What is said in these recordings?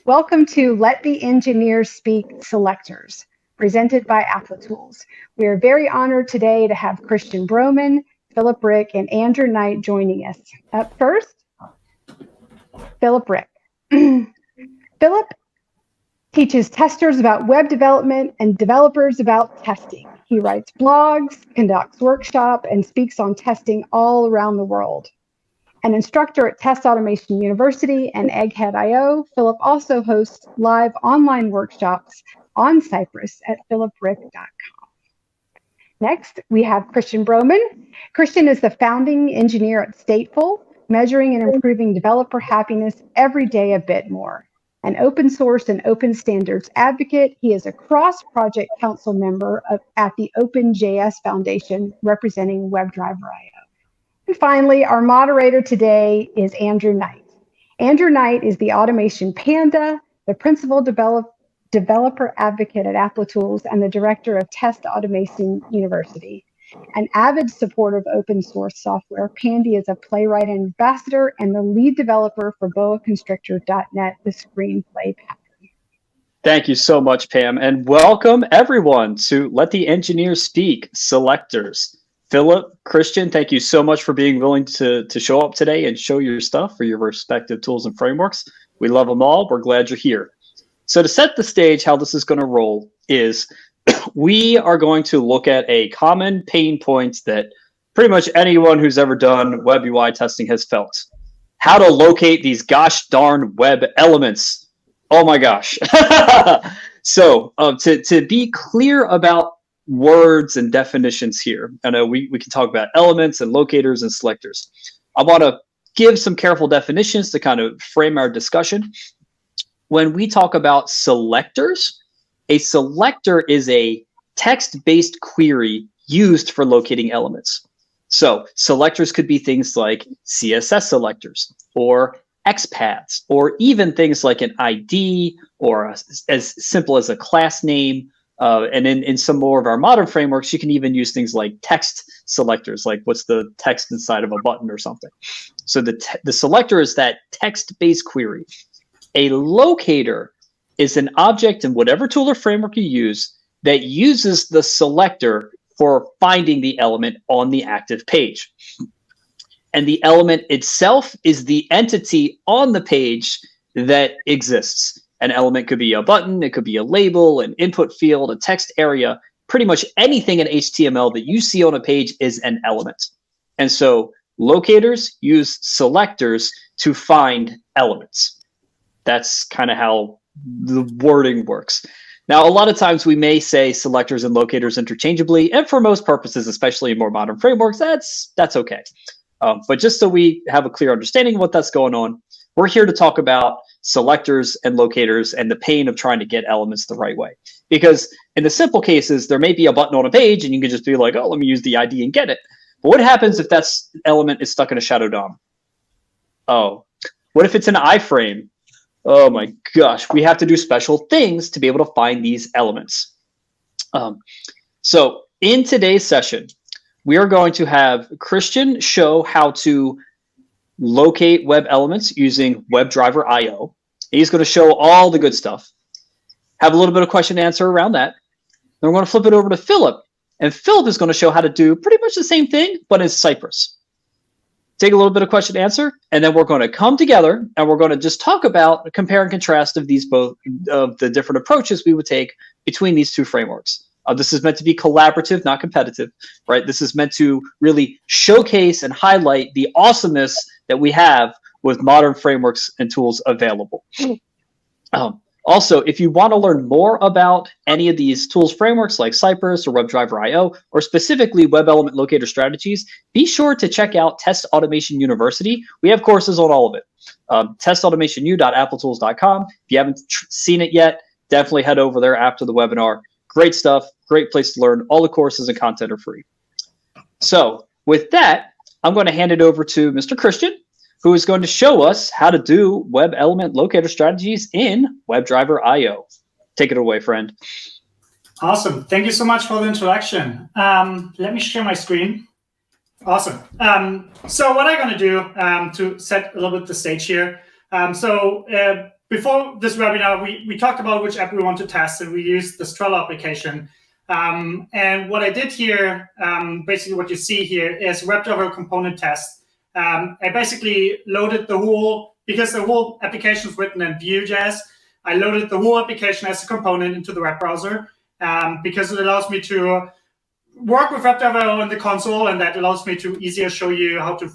Welcome to Let the Engineers Speak Selectors, presented by Applitools. We are very honored today to have Christian Bromann, Filip Hric, and Andrew Knight joining us. Up first, Filip Hric. Filip teaches testers about web development and developers about testing. He writes blogs, conducts workshops, and speaks on testing all around the world. An instructor at Test Automation University and Egghead.io, Filip also hosts live online workshops on Cypress at philiphric.com. Next, we have Christian Bromann. Christian is the founding engineer at Stateful, measuring and improving developer happiness every day a bit more. An open source and open standards advocate, he is a cross-project council member at the OpenJS Foundation representing WebdriverIO. And finally, our moderator today is Andrew Knight. Andrew Knight is the automation panda, the principal developer advocate at Applitools, and the director of Test Automation University. An avid supporter of open source software, Pandy is a playwright and ambassador and the lead developer for boaconstrictor.net, the screenplay pattern. Thank you so much, Pam, and welcome everyone to Let the Engineers Speak Selectors. Filip, Christian, thank you so much for being willing to show up today and show your stuff for your respective tools and frameworks. We love them all. We're glad you're here. So to set the stage, how this is going to roll is we are going to look at a common pain point that pretty much anyone who's ever done web UI testing has felt. How to locate these gosh darn web elements. Oh my gosh. So to be clear about words and definitions here. I know we can talk about elements and locators and selectors. I want to give some careful definitions to kind of frame our discussion. When we talk about selectors, a selector is a text-based query used for locating elements. So selectors could be things like CSS selectors or XPaths, or even things like an ID or as simple as a class name. And in some more of our modern frameworks, you can even use things like text selectors, like what's the text inside of a button or something. So the selector is that text-based query. A locator is an object in whatever tool or framework you use that uses the selector for finding the element on the active page. And the element itself is the entity on the page that exists. An element could be a button, it could be a label, an input field, a text area. Pretty much anything in HTML that you see on a page is an element. And so locators use selectors to find elements. That's kind of how the wording works. Now, a lot of times we may say selectors and locators interchangeably, and for most purposes, especially in more modern frameworks, that's okay. But just so we have a clear understanding of what that's going on, we're here to talk about selectors and locators and the pain of trying to get elements the right way. Because in the simple cases, there may be a button on a page and you can just be like, oh, let me use the ID and get it. But what happens if that element is stuck in a shadow DOM? Oh, what if it's an iframe? Oh my gosh, we have to do special things to be able to find these elements. So in today's session, we are going to have Christian show how to locate web elements using WebdriverIO. He's going to show all the good stuff. Have a little bit of question and answer around that. Then we're going to flip it over to Filip. And Filip is going to show how to do pretty much the same thing, but in Cypress. Take a little bit of question and answer, and then we're going to come together and we're going to just talk about compare and contrast of these both of the different approaches we would take between these two frameworks. This is meant to be collaborative, not competitive, right? This is meant to really showcase and highlight the awesomeness that we have with modern frameworks and tools available. Also, if you want to learn more about any of these tools frameworks like Cypress or WebdriverIO, or specifically web element locator strategies, be sure to check out Test Automation University. We have courses on all of it. testautomationu.applitools.com. If you haven't seen it yet, definitely head over there after the webinar. Great stuff, great place to learn. All the courses and content are free. So with that, I'm going to hand it over to Mr. Christian, who is going to show us how to do web element locator strategies in WebdriverIO. Take it away, friend. Awesome. Thank you so much for the introduction. Let me share my screen. Awesome. So what I'm going to do to set a little bit the stage here. before this webinar, we talked about which app we want to test, and we used the Trello application. And what I did here, basically what you see here is WebdriverIO component test. I basically loaded the whole, because the whole application is written in Vue.js, I loaded the whole application as a component into the web browser because it allows me to work with WebdriverIO in the console, and that allows me to easier show you how to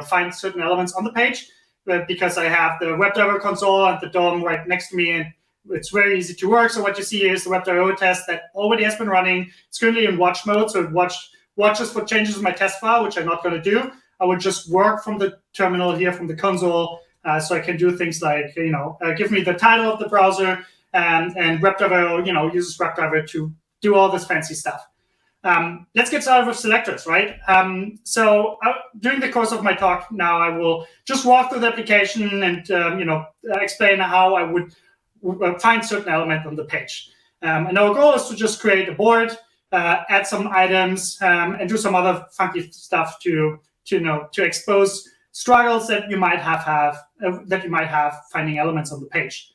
find certain elements on the page. But because I have the WebdriverIO console and the DOM right next to me, and it's very easy to work. So what you see here is the WebdriverIO test that already has been running. It's currently in watch mode, so it watches for changes in my test file, which I'm not going to do. I would just work from the terminal here, from the console, so I can do things like, give me the title of the browser, and WebdriverIO, uses WebdriverIO to do all this fancy stuff. Let's get started with selectors, right? So during the course of my talk now, I will just walk through the application and, explain how I would find certain element on the page. And our goal is to just create a board, add some items, and do some other funky stuff to expose struggles that you might have finding elements on the page.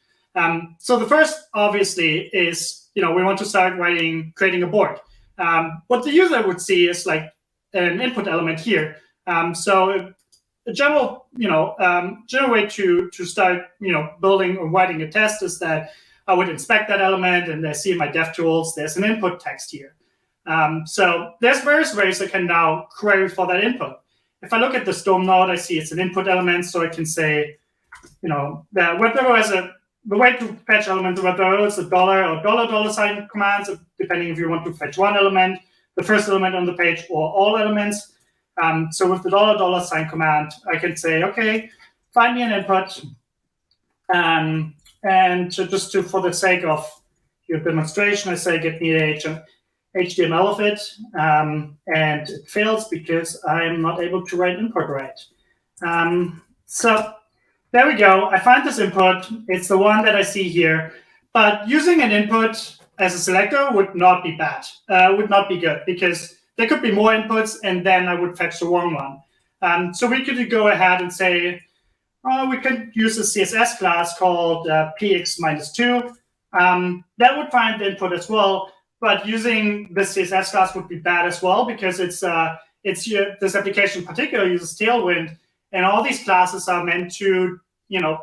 So the first, obviously, is we want to start creating a board. What the user would see is like an input element here. So a general way to start building or writing a test is that I would inspect that element, and I see in my DevTools there's an input text here. So there's various ways I can now query for that input. If I look at the DOM node, I see it's an input element, so I can say, the WebdriverIO has the way to fetch elements of WebdriverIO is the $ or $sign commands, depending if you want to fetch one element, the first element on the page, or all elements. So with the $sign command, I can say, okay, find me an input, and for the sake of your demonstration, I say get me the HTML of it, and it fails because I'm not able to write input right. So there we go. I find this input. It's the one that I see here. But using an input as a selector would not be bad, would not be good, because there could be more inputs, and then I would fetch the wrong one. So we could go ahead and say, we could use a CSS class called px-2. That would find the input as well. But using this CSS class would be bad as well, because this application in particular uses Tailwind, and all these classes are meant to,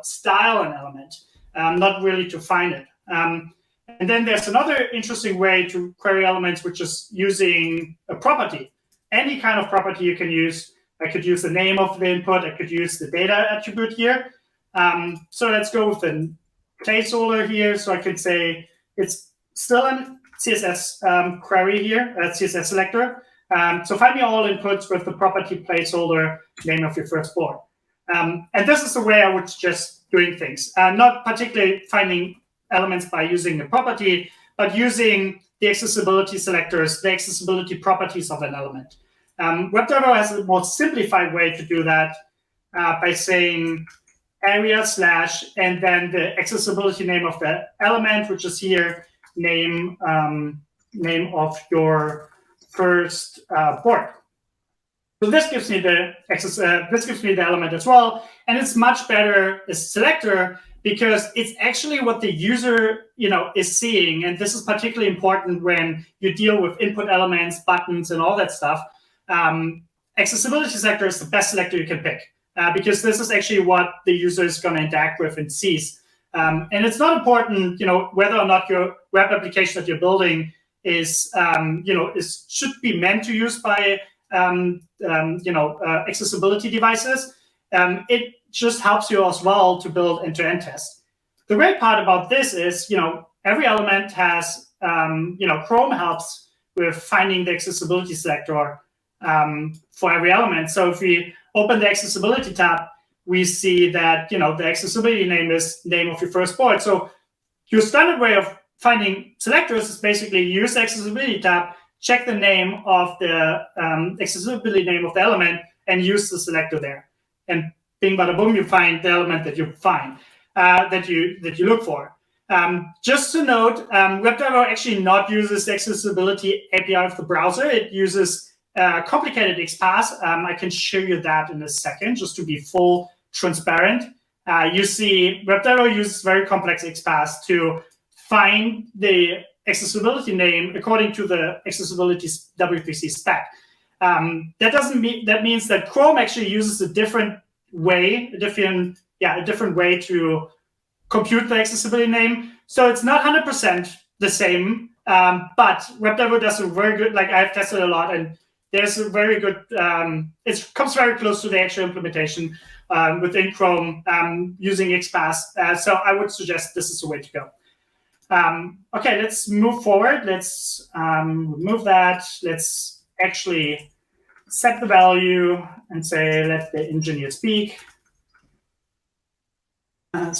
style an element, not really to find it. And then there's another interesting way to query elements, which is using a property. Any kind of property you can use. I could use the name of the input. I could use the data attribute here. So let's go with the placeholder here. So I could say it's still a CSS query here, a CSS selector. So find me all inputs with the property placeholder name of your first board. And this is the way I would suggest doing things. Not particularly finding elements by using the property, but using the accessibility selectors, the accessibility properties of an element. WebdriverIO has a more simplified way to do that by saying area / and then the accessibility name of the element, which is here, name of your first board. So this gives me the element as well, and it's much better as selector because it's actually what the user is seeing, and this is particularly important when you deal with input elements, buttons, and all that stuff. Accessibility selector is the best selector you can pick because this is actually what the user is going to interact with and sees. And it's not important, whether or not your web application that you're building is should be meant to use by accessibility devices. It just helps you as well to build end-to-end tests. The great part about this is, every element has, Chrome helps with finding the accessibility selector for every element. So if we open the accessibility tab, we see that, the accessibility name is name of your first board. So your standard way of finding selectors is basically use the accessibility tab, check the name of the accessibility name of the element, and use the selector there. And bing, bada, boom, you find the element that you find, that you look for. Just to note, WebdriverIO actually not uses the accessibility API of the browser. It uses complicated XPath. I can show you that in a second, just to be full transparent. you see WebDriver uses very complex XPath to find the accessibility name according to the accessibility W3C spec. That means that Chrome actually uses a different way, a different way to compute the accessibility name. So it's not 100% the same, but WebDriver does a very good, like I've tested a lot, and there's a very good, it comes very close to the actual implementation within Chrome using XPath. So I would suggest this is the way to go. Okay, let's move forward. Let's remove that. Let's actually set the value and say, let the engineer speak. And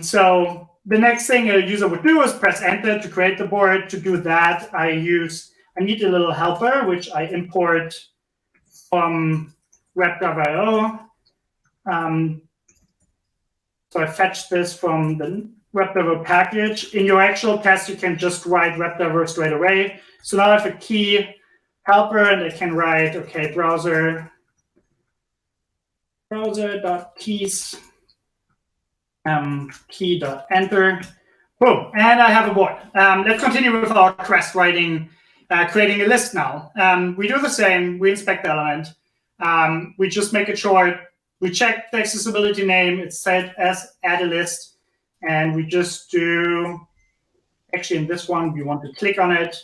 so the next thing a user would do is press enter to create the board. To do that, I need a little helper, which I import from WebdriverIO. So I fetch this from the WebDriver package. In your actual test, you can just write WebDriver straight away. So now I have a key helper, and I can write, okay, browser.keys, key.enter. Boom, and I have a board. Let's continue with our quest writing, creating a list now. We do the same. We inspect the element. We just make it short. We check the accessibility name. It's set as add a list. And we just do, actually in this one, we want to click on it.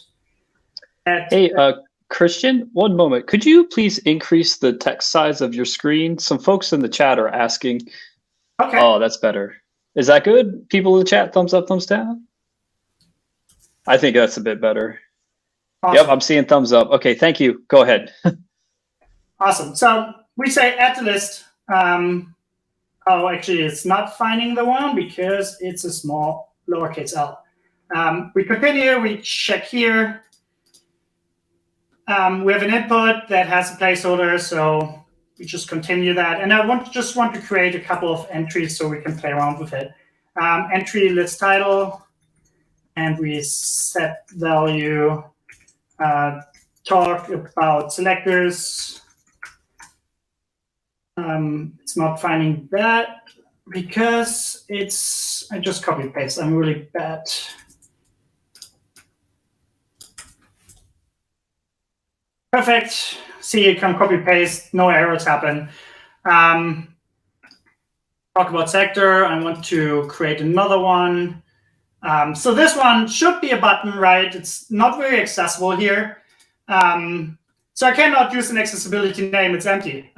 Hey, Christian, one moment. Could you please increase the text size of your screen? Some folks in the chat are asking. Okay. Oh, that's better. Is that good? People in the chat, thumbs up, thumbs down? I think that's a bit better. Awesome. Yep, I'm seeing thumbs up. Okay, thank you. Go ahead. Awesome. So we say add to list. Oh, actually, it's not finding the one because it's a small lowercase l. We continue. We check here. We have an input that has a placeholder, so we just continue that. And I just want to create a couple of entries so we can play around with it. Entry list title, and we set value, talk about selectors. It's not finding that because I just copy paste. I'm really bad. Perfect. See, you can copy paste, no errors happen. Talk about sector. I want to create another one. So this one should be a button, right? It's not very accessible here. So I cannot use an accessibility name. It's empty.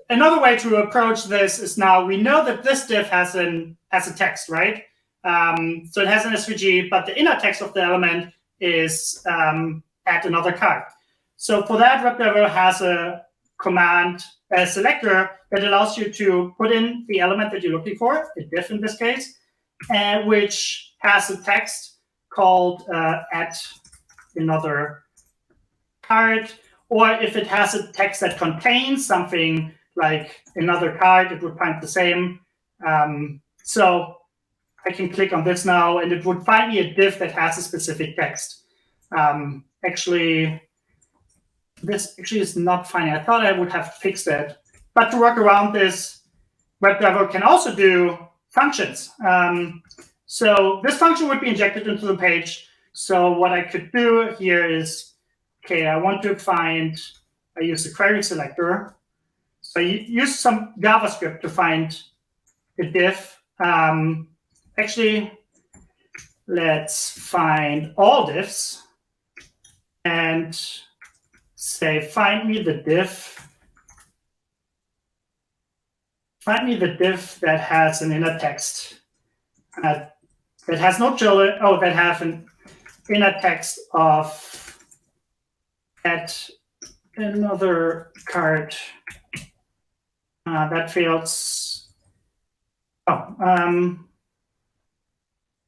Another way to approach this is now we know that this div has a text, right? So it has an SVG, but the inner text of the element is add another card. So for that, WebDriver has a command, a selector that allows you to put in the element that you're looking for, a div in this case, which has a text called add another card, or if it has a text that contains something like another card, it would find the same. So I can click on this now, and it would find me a div that has a specific text. This actually is not finding. I thought I would have fixed it. But to work around this, WebDriver can also do functions. So this function would be injected into the page. So what I could do here is, okay, I want to find, I use the query selector. So you use some JavaScript to find a div. Actually, let's find all divs and say, find me the div. Find me the div that has an inner text. That has no children. Oh, that have an inner text of add another card. That fails. Oh,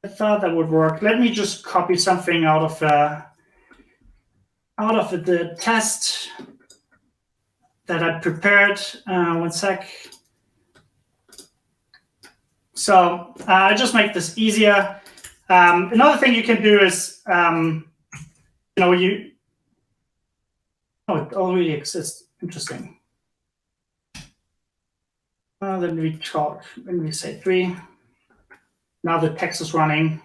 I thought that would work. Let me just copy something out of the test that I prepared. One sec. So I just make this easier. Another thing you can do is, oh, it already exists. Interesting. Then we talk, when we say 3. Now the text is running.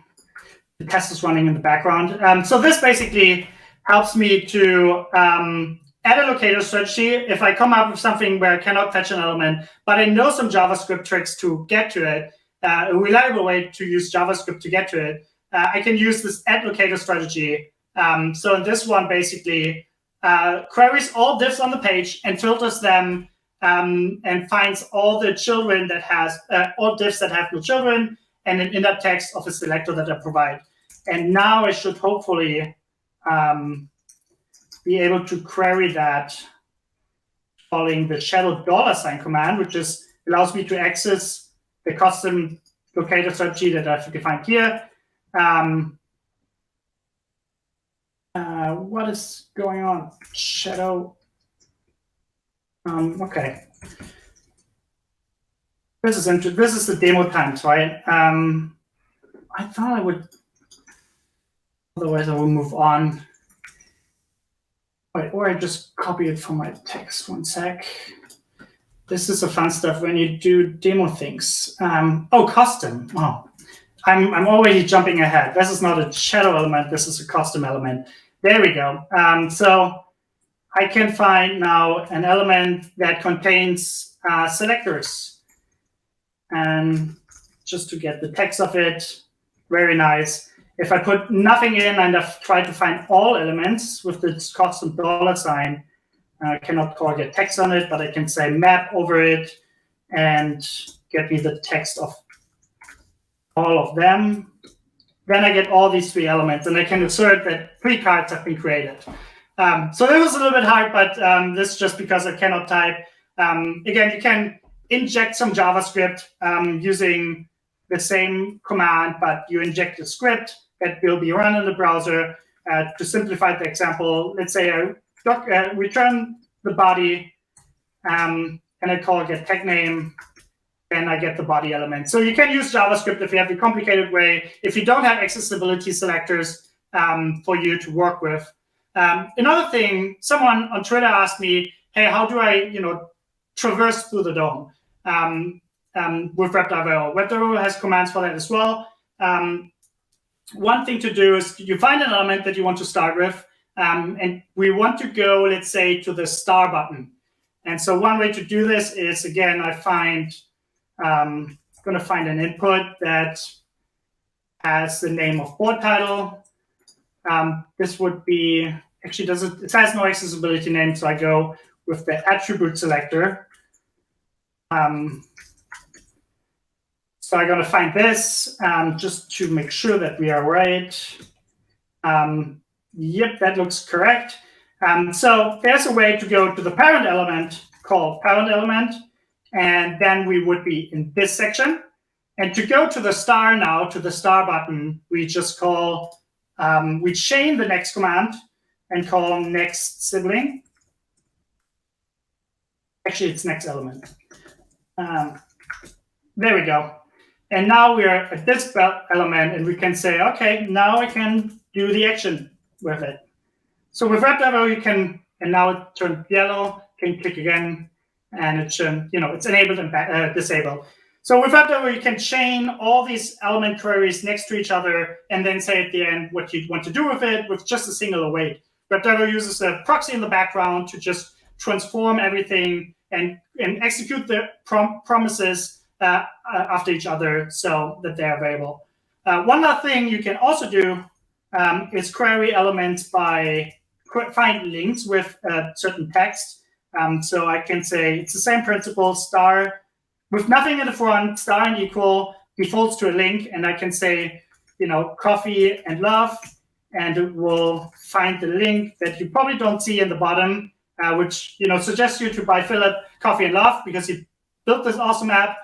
The test is running in the background. So this basically helps me to add a locator strategy. If I come up with something where I cannot fetch an element, but I know some JavaScript tricks to get to it, a reliable way to use JavaScript to get to it, I can use this add locator strategy. So in this one, basically, queries all diffs on the page and filters them and finds all the children that has, all diffs that have no children, and an inner text of a selector that I provide. And now I should hopefully be able to query that following the shadow $ command, which allows me to access the custom locator strategy that I've defined here. What is going on? Shadow. Okay. This is interesting. This is the demo times, right? I thought I would. Otherwise, I will move on. Wait, or I just copy it from my text. 1 sec. This is the fun stuff when you do demo things. Oh, custom. Oh, I'm already jumping ahead. This is not a shadow element. This is a custom element. There we go. So I can find now an element that contains selectors. And just to get the text of it, very nice. If I put nothing in and I've tried to find all elements with this custom $, I cannot call get text on it, but I can say map over it and get me the text of all of them. Then I get all these 3 elements, and I can assert that 3 cards have been created. So that was a little bit hard, but this is just because I cannot type. Again, you can inject some JavaScript using the same command, but you inject a script that will be run in the browser. To simplify the example, let's say I return the body, and I call get tag name, and I get the body element. So you can use JavaScript if you have a complicated way, if you don't have accessibility selectors for you to work with. Another thing, someone on Twitter asked me, hey, how do I traverse through the DOM with WebdriverIO? WebdriverIO has commands for that as well. One thing to do is you find an element that you want to start with, and we want to go, let's say, to the star button. And so one way to do this is, again, I'm going to find an input that has the name of board title. This would be, actually, it has no accessibility name, so I go with the attribute selector. So I'm going to find this just to make sure that we are right. Yep, that looks correct. So there's a way to go to the parent element called parent element, and then we would be in this section. And to go to the star now, to the star button, we just call, we chain the next command and call next sibling. Actually, it's next element. There we go. And now we are at this element, and we can say, okay, now I can do the action with it. So with WebdriverIO, you can, and now it turned yellow, can click again, and it should, it's enabled and disabled. So with WebdriverIO, you can chain all these element queries next to each other, and then say at the end what you want to do with it with just a single await. WebdriverIO uses a proxy in the background to just transform everything and execute the promises after each other so that they're available. One other thing you can also do is query elements by find links with certain text. So I can say it's the same principle, star with nothing in the front, star and equal defaults to a link, and I can say, coffee and love, and it will find the link that you probably don't see in the bottom, which suggests you to buy Filip coffee and love because he built this awesome app.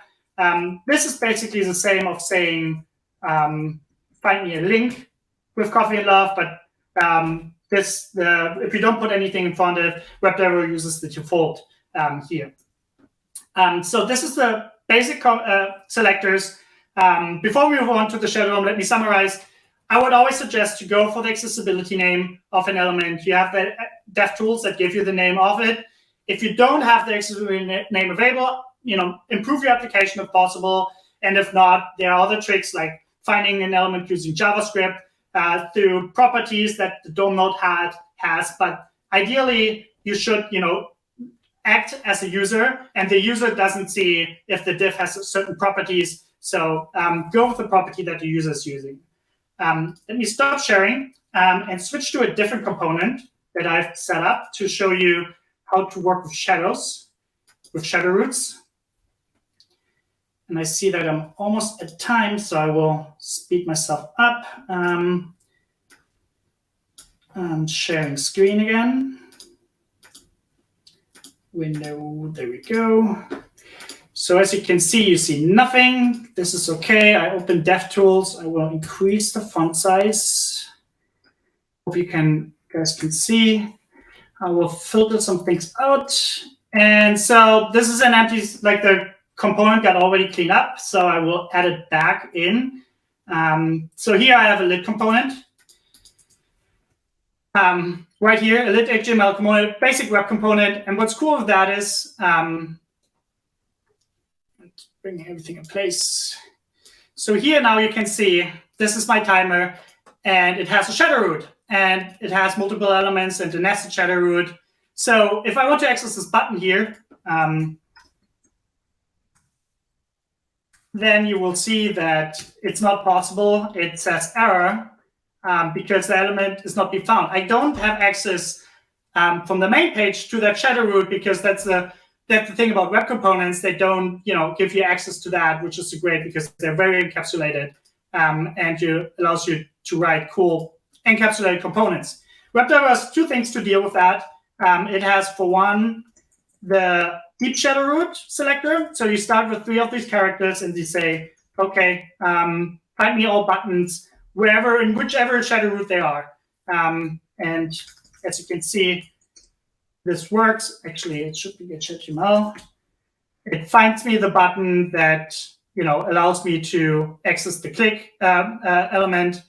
This is basically the same of saying, find me a link with coffee and love, but if you don't put anything in front of it, WebdriverIO uses the default here. So this is the basic selectors. Before we move on to the shadow DOM, let me summarize. I would always suggest to go for the accessibility name of an element. You have the dev tools that give you the name of it. If you don't have the accessibility name available, improve your application if possible. And if not, there are other tricks like finding an element using JavaScript through properties that the DOM node has. But ideally, you should, act as a user, and the user doesn't see if the div has certain properties. So go with the property that the user is using. Let me stop sharing and switch to a different component that I've set up to show you how to work with shadows, with shadow roots. And I see that I'm almost at time, so I will speed myself up. I'm sharing screen again. Window, there we go. So as you can see, you see nothing. This is okay. I open DevTools. I will increase the font size. Hope you guys can see. I will filter some things out. And so this is an empty, like the component got already cleaned up. So I will add it back in. So here I have a lit component. Right here, a lit HTML component, basic web component. And what's cool with that is, let's bring everything in place. So here now you can see, this is my timer, and it has a shadow root, and it has multiple elements and a nested shadow root. So if I want to access this button here, then you will see that it's not possible. It says error. Because the element is not being found. I don't have access from the main page to that shadow root because that's the thing about web components. They don't give you access to that, which is great because they're very encapsulated and allows you to write cool encapsulated components. WebDriver has two things to deal with that. It has, for one, the deep shadow root selector. So you start with 3 of these characters and you say, okay, find me all buttons in whichever shadow root they are. And as you can see, this works. Actually, it should be HTML. It finds me the button that allows me to access the click element.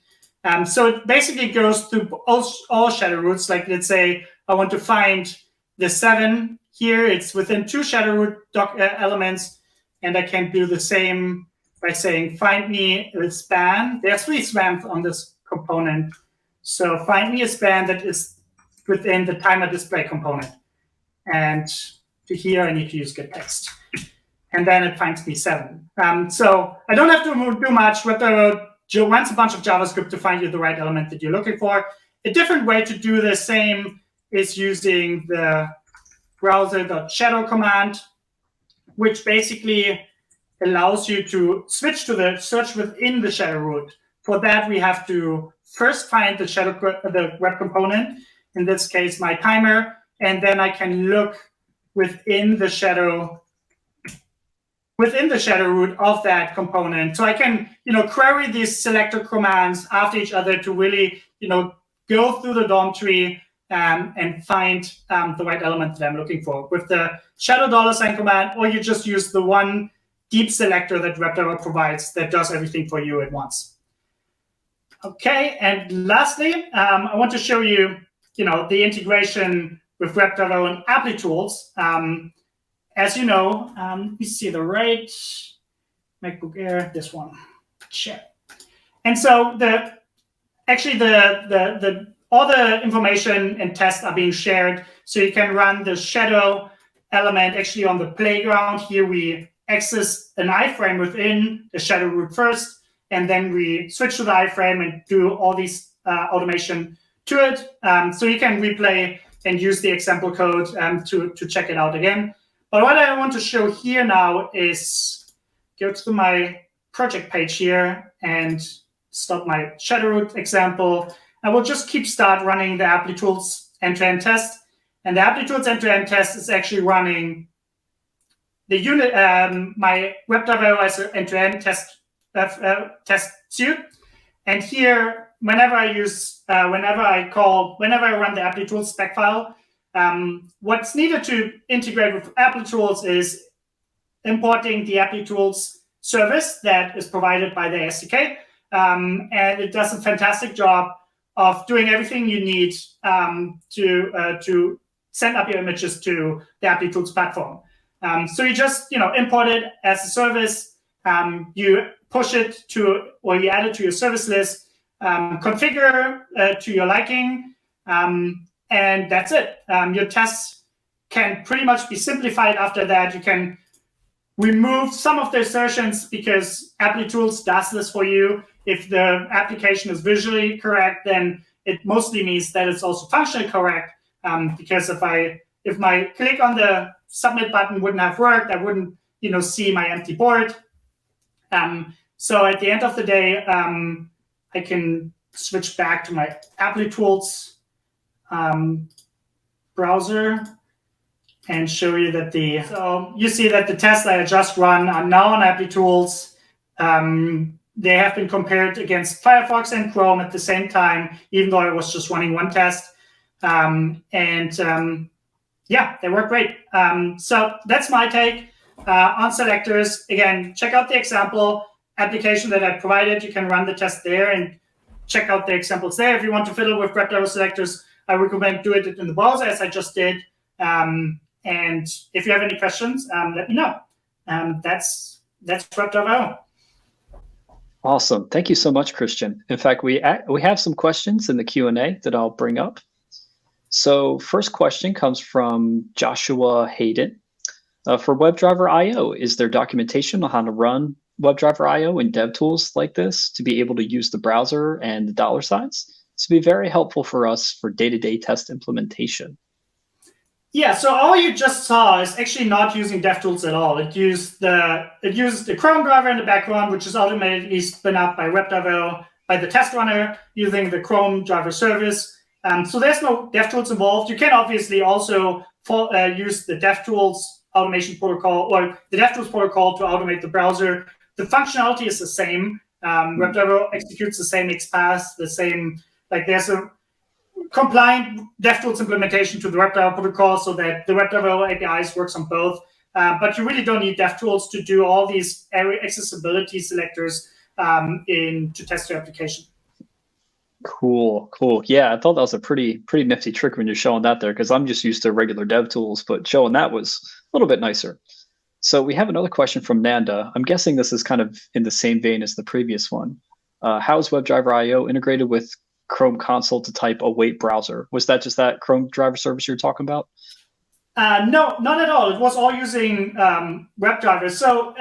So it basically goes through all shadow roots. Like, let's say I want to find the 7 here. It's within 2 shadow root elements, and I can do the same by saying, find me a span. There are 3 spans on this component. So find me a span that is within the timer display component. And to here, I need to use get text. And then it finds me 7. So I don't have to do much. WebDriver runs a bunch of JavaScript to find you the right element that you're looking for. A different way to do the same is using the browser.shadow command, which basically allows you to switch to the search within the shadow root. For that, we have to first find the web component, in this case, my timer, and then I can look within the shadow root of that component. So I can, query these selector commands after each other to really, go through the DOM tree and find the right element that I'm looking for with the shadow $ command, or you just use the one deep selector that WebDriver provides that does everything for you at once. Okay, and lastly, I want to show you, the integration with WebDriver and Applitools. As you know, you see the right MacBook Air, this one, share. And so all the information and tests are being shared, so you can run the shadow element actually on the playground. Here we access an iframe within the shadow root first, and then we switch to the iframe and do all these automation to it. So you can replay and use the example code to check it out again. But what I want to show here now is go to my project page here and stop my shadow root example. I will just start running the Applitools end-to-end test. And the Applitools end-to-end test is actually running the unit, my WebdriverIO as an end-to-end test suite. And here, whenever I run the Applitools spec file, what's needed to integrate with Applitools is importing the Applitools service that is provided by the SDK. And it does a fantastic job of doing everything you need to send up your images to the Applitools platform. So you just import it as a service. You push it to, or you add it to your service list, configure to your liking, and that's it. Your tests can pretty much be simplified after that. You can remove some of the assertions because Applitools does this for you. If the application is visually correct, then it mostly means that it's also functionally correct. Because if my click on the submit button wouldn't have worked, I wouldn't see my empty board. So at the end of the day, I can switch back to my Applitools browser and show you that so you see that the tests that I just run are now on Applitools. They have been compared against Firefox and Chrome at the same time, even though I was just running one test. Yeah, they work great. So that's my take on selectors. Again, check out the example application that I provided. You can run the test there and check out the examples there. If you want to fiddle with WebDriver selectors, I recommend do it in the browser as I just did. And if you have any questions, let me know. That's WebdriverIO. Awesome. Thank you so much, Christian. In fact, we have some questions in the Q&A that I'll bring up. So first question comes from Joshua Hayden. For WebdriverIO, is there documentation on how to run WebdriverIO in DevTools like this to be able to use the browser and the dollar signs? This would be very helpful for us for day-to-day test implementation. Yeah, so all you just saw is actually not using DevTools at all. It uses the Chrome driver in the background, which is automatically spun up by WebdriverIO by the test runner using the Chrome driver service. So there's no DevTools involved. You can obviously also use the DevTools automation protocol or the DevTools protocol to automate the browser. The functionality is the same. WebdriverIO executes the same XPath, the same, there's a compliant DevTools implementation to the WebDriver protocol so that the WebdriverIO APIs works on both. But you really don't need DevTools to do all these accessibility selectors to test your application. Cool. Yeah, I thought that was a pretty nifty trick when you're showing that there, because I'm just used to regular DevTools, but showing that was a little bit nicer. So we have another question from Nanda. I'm guessing this is kind of in the same vein as the previous one. How is WebdriverIO integrated with Chrome console to type await browser? Was that just that Chrome driver service you're talking about? No, not at all. It was all using WebDriver. So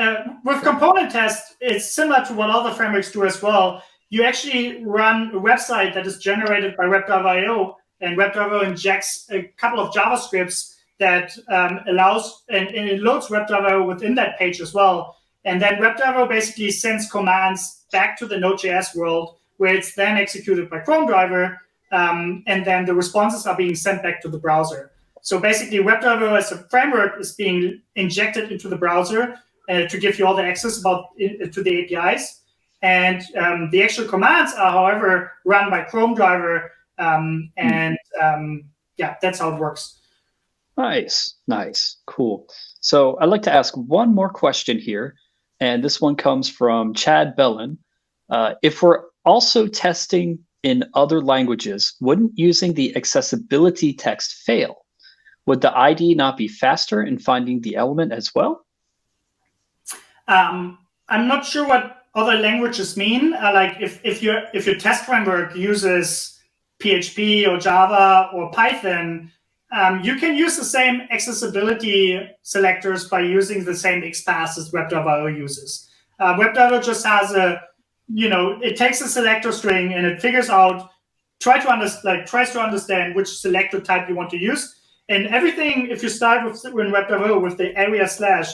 with component test, it's similar to what other frameworks do as well. You actually run a website that is generated by WebdriverIO, and WebdriverIO injects a couple of JavaScripts that allows, and it loads WebdriverIO within that page as well. And then WebdriverIO basically sends commands back to the Node.js world, where it's then executed by Chrome driver, and then the responses are being sent back to the browser. So basically, WebdriverIO as a framework is being injected into the browser to give you all the access to the APIs. And the actual commands are, however, run by Chrome driver. Yeah, that's how it works. Nice. Cool. So I'd like to ask one more question here. And this one comes from Chad Bellin. If we're also testing in other languages, wouldn't using the accessibility text fail? Would the IDE not be faster in finding the element as well? I'm not sure what other languages mean. If your test framework uses PHP or Java or Python, you can use the same accessibility selectors by using the same XPath as WebdriverIO uses. WebdriverIO just has it takes a selector string and it figures out, tries to understand which selector type you want to use. And everything, if you start with WebdriverIO with the area /,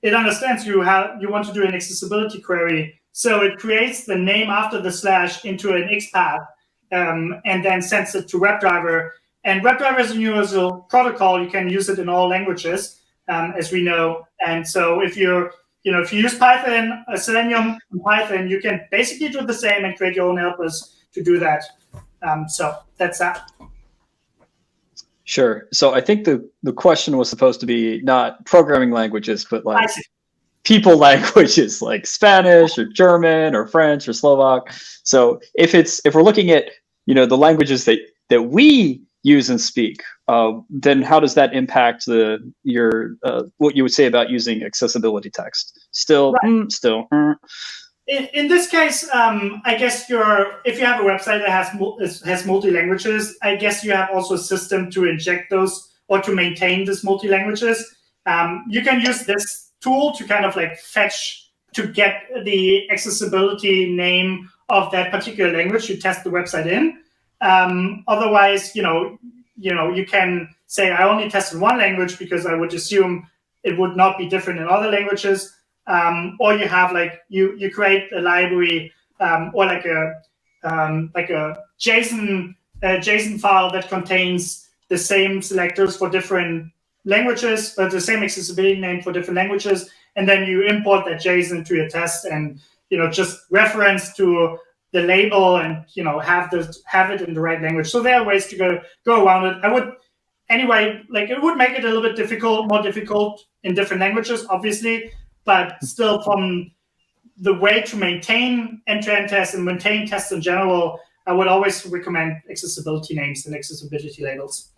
it understands you want to do an accessibility query. So it creates the name after the / into an XPath and then sends it to WebDriver. And WebDriver is a universal protocol. You can use it in all languages, as we know. And so if you use Python, Selenium and Python, you can basically do the same and create your own helpers to do that. So that's that. Sure. So I think the question was supposed to be not programming languages, but people languages like Spanish or German or French or Slovak. So if we're looking at the languages that we use and speak, then how does that impact your what you would say about using accessibility text? Still, Right. still. In this case, I guess if you have a website that has multi-languages, I guess you have also a system to inject those or to maintain this multi-languages. You can use this tool to kind of like fetch to get the accessibility name of that particular language you test the website in. Otherwise, you can say I only test in one language because I would assume it would not be different in other languages. Or you have like you create a library or like a JSON file that contains the same selectors for different languages, but the same accessibility name for different languages, and then you import that JSON to your test, and just reference to the label, and have it in the right language. So there are ways to go around it. I would anyway, like it would make it a little bit more difficult in different languages, obviously, but still from the way to maintain end-to-end tests and maintain tests in general, I would always recommend accessibility names and accessibility labels.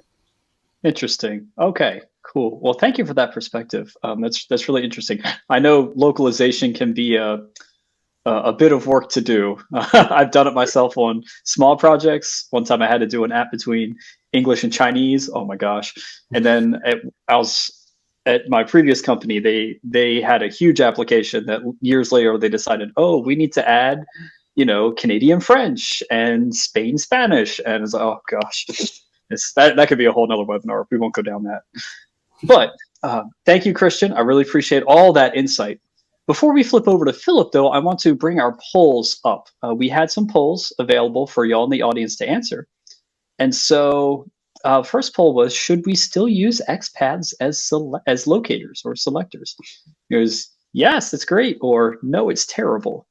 Interesting. Okay, cool. Well, thank you for that perspective. That's really interesting. I know localization can be a bit of work to do. I've done it myself on small projects. One time I had to do an app between English and Chinese. Oh my gosh. And then I was at my previous company, they had a huge application that years later they decided, oh, we need to add, Canadian French and Spain Spanish. And it's like, oh gosh, that could be a whole nother webinar. We won't go down that. But thank you, Christian. I really appreciate all that insight. Before we flip over to Filip, though, I want to bring our polls up. We had some polls available for y'all in the audience to answer. And so first poll was, should we still use XPaths as locators or selectors? It was, yes, it's great, or no, it's terrible.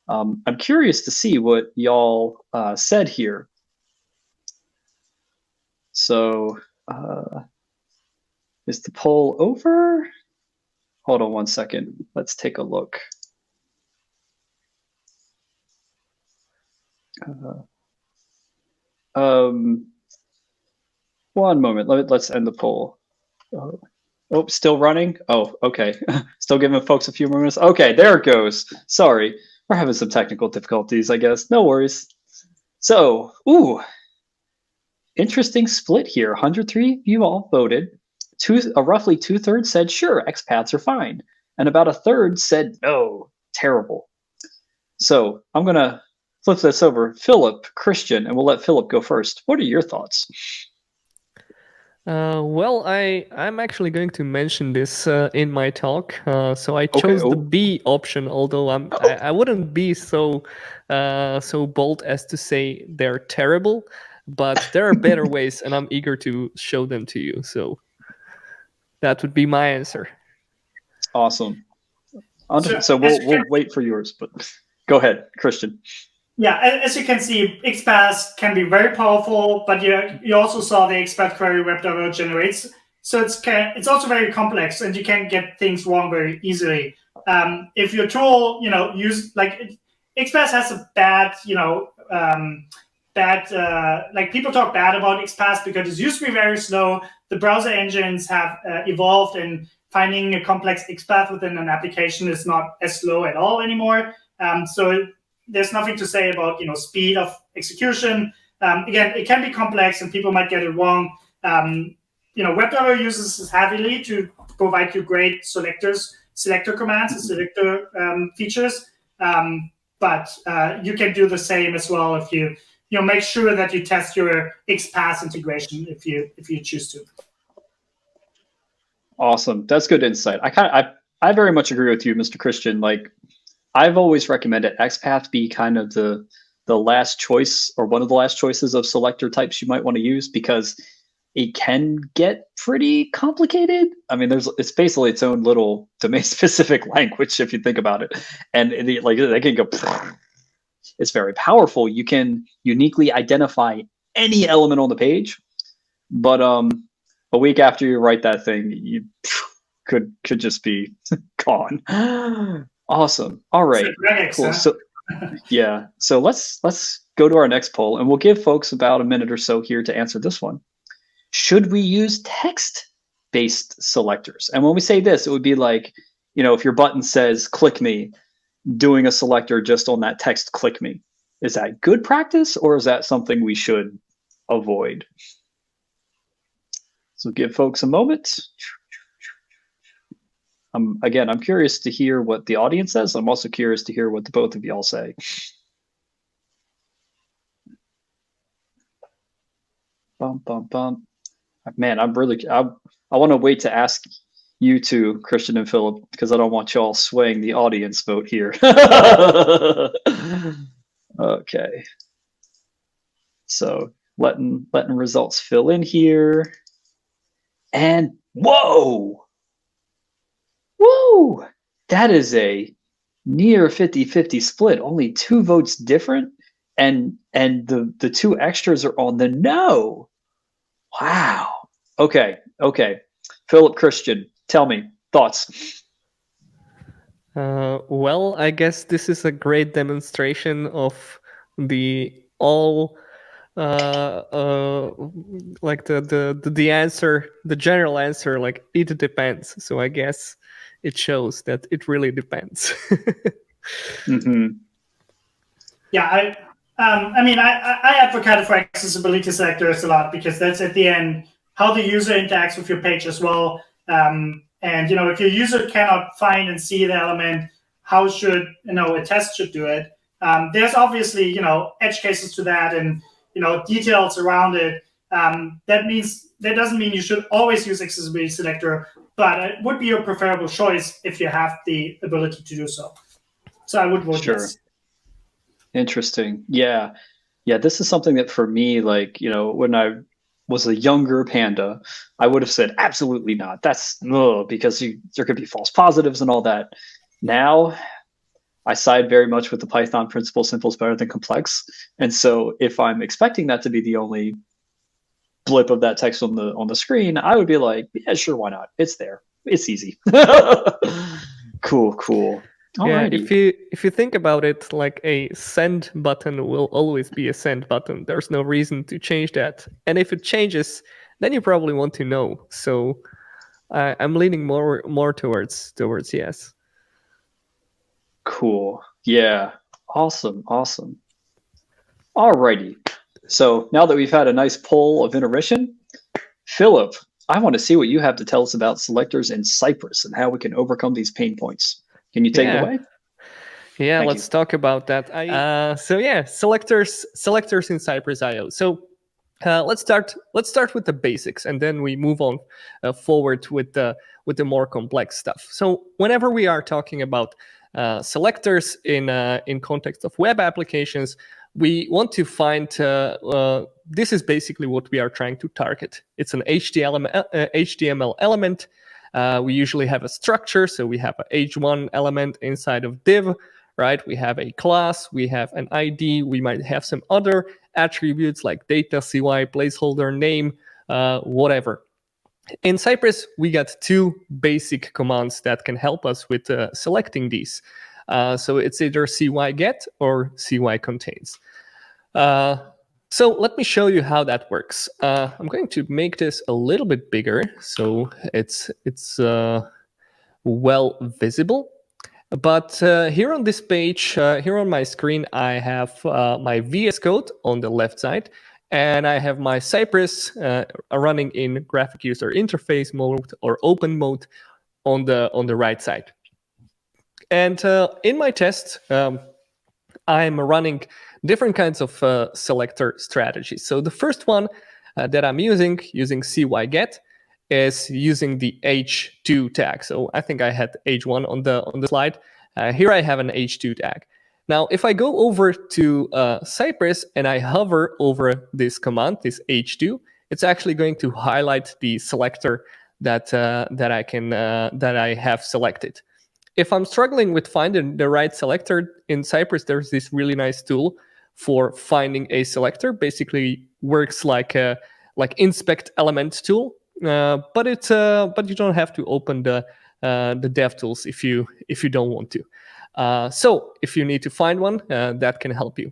I'm curious to see what y'all said here. So is the poll over? Hold on one second. Let's take a look. One moment. Let's end the poll. Oh, still running? Oh, okay. Still giving folks a few more minutes. Okay, there it goes. Sorry. We're having some technical difficulties, I guess. No worries. So, interesting split here. 103 of you all voted. Roughly 2/3 said, sure, XPaths are fine. And about 1/3 said, no, terrible. So I'm going to flip this over. Filip, Christian, and we'll let Filip go first. What are your thoughts? Well, I'm actually going to mention this in my talk. So I chose the B option, although I wouldn't be so bold as to say they're terrible, but there are better ways, and I'm eager to show them to you. So that would be my answer. Awesome. So we'll wait for yours, but go ahead, Christian. Yeah, as you can see, XPaths can be very powerful, but you also saw the XPath query WebdriverIO generates. So it's also very complex, and you can get things wrong very easily. If your tool, XPaths has a bad, like people talk bad about XPaths because it used to be very slow. The browser engines have evolved, and finding a complex XPath within an application is not as slow at all anymore. So there's nothing to say about speed of execution. Again, it can be complex, and people might get it wrong. WebdriverIO uses this heavily to provide you great selector commands and selector features. But you can do the same as well if you make sure that you test your XPath integration if you choose to. Awesome, that's good insight. I very much agree with you, Mr. Christian. Like, I've always recommended XPath be kind of the last choice, or one of the last choices of selector types you might want to use, because it can get pretty complicated. I mean, it's basically its own little domain-specific language if you think about it, and they can go. It's very powerful. You can uniquely identify any element on the page, but a week after you write that thing, you could just be gone. Awesome. All right. Cool. So yeah. So let's go to our next poll, and we'll give folks about a minute or so here to answer this one. should we use text-based selectors? And when we say this, it would be like, if your button says click me, doing a selector just on that text click me. Is that good practice, or is that something we should avoid? So give folks a moment. Again, I'm curious to hear what the audience says. I'm also curious to hear what the both of y'all say. Bum, bum, bum. Man, I want to wait to ask you two, Christian and Filip, because I don't want y'all swaying the audience vote here. Okay. So letting results fill in here. And whoa! Woo! That is a near 50-50 split. Only 2 votes different, and the 2 extras are on the no. Wow. Okay. Filip, Christian, tell me thoughts. Well, I guess this is a great demonstration of the like the answer, the general answer, like it depends. So I guess it shows that it really depends. Yeah, I advocate for accessibility selectors a lot, because that's at the end how the user interacts with your page as well. And if your user cannot find and see the element, how should a test should do it? There's obviously edge cases to that, and details around it. That doesn't mean you should always use accessibility selector, but it would be your preferable choice if you have the ability to do so. So I would vote yes. Interesting. Yeah. This is something that for me, like, when I was a younger panda, I would have said absolutely not. That's because there could be false positives and all that. Now, I side very much with the Python principle: simple is better than complex. And so if I'm expecting that to be the only blip of that text on the screen, I would be like, yeah, sure, why not? It's there. It's easy. Cool. Alrighty. Yeah, if you think about it, like a send button will always be a send button. There's no reason to change that. And if it changes, then you probably want to know. So I'm leaning more towards yes. Cool. Yeah. Awesome. Alrighty. So now that we've had a nice poll of intermission, Filip, I want to see what you have to tell us about selectors in Cypress and how we can overcome these pain points. Can you take it away? Yeah, let's talk about that. Selectors in Cypress.io. So let's start with the basics, and then we move on forward with the more complex stuff. So whenever we are talking about selectors in context of web applications, we want to find this is basically what we are trying to target. It's an HTML element. We usually have a structure, so we have an h1 element inside of div, right? We have a class, we have an ID, we might have some other attributes like data, CY, placeholder, name, whatever. In Cypress, we got 2 basic commands that can help us with selecting these. So it's either CY_get or CY_contains. So let me show you how that works. I'm going to make this a little bit bigger so it's well visible. But here on this page, here on my screen, I have my VS Code on the left side, and I have my Cypress running in graphic user interface mode or open mode on the right side. And in my test, I'm running different kinds of selector strategies. So the first one that I'm using CY_get is using the h2 tag. So I think I had h1 on the slide. Here I have an h2 tag. Now, if I go over to Cypress and I hover over this command, this h2, it's actually going to highlight the selector that I have selected. If I'm struggling with finding the right selector in Cypress, there's this really nice tool for finding a selector. Basically, works like inspect element tool, but you don't have to open the DevTools if you don't want to. So if you need to find one, that can help you.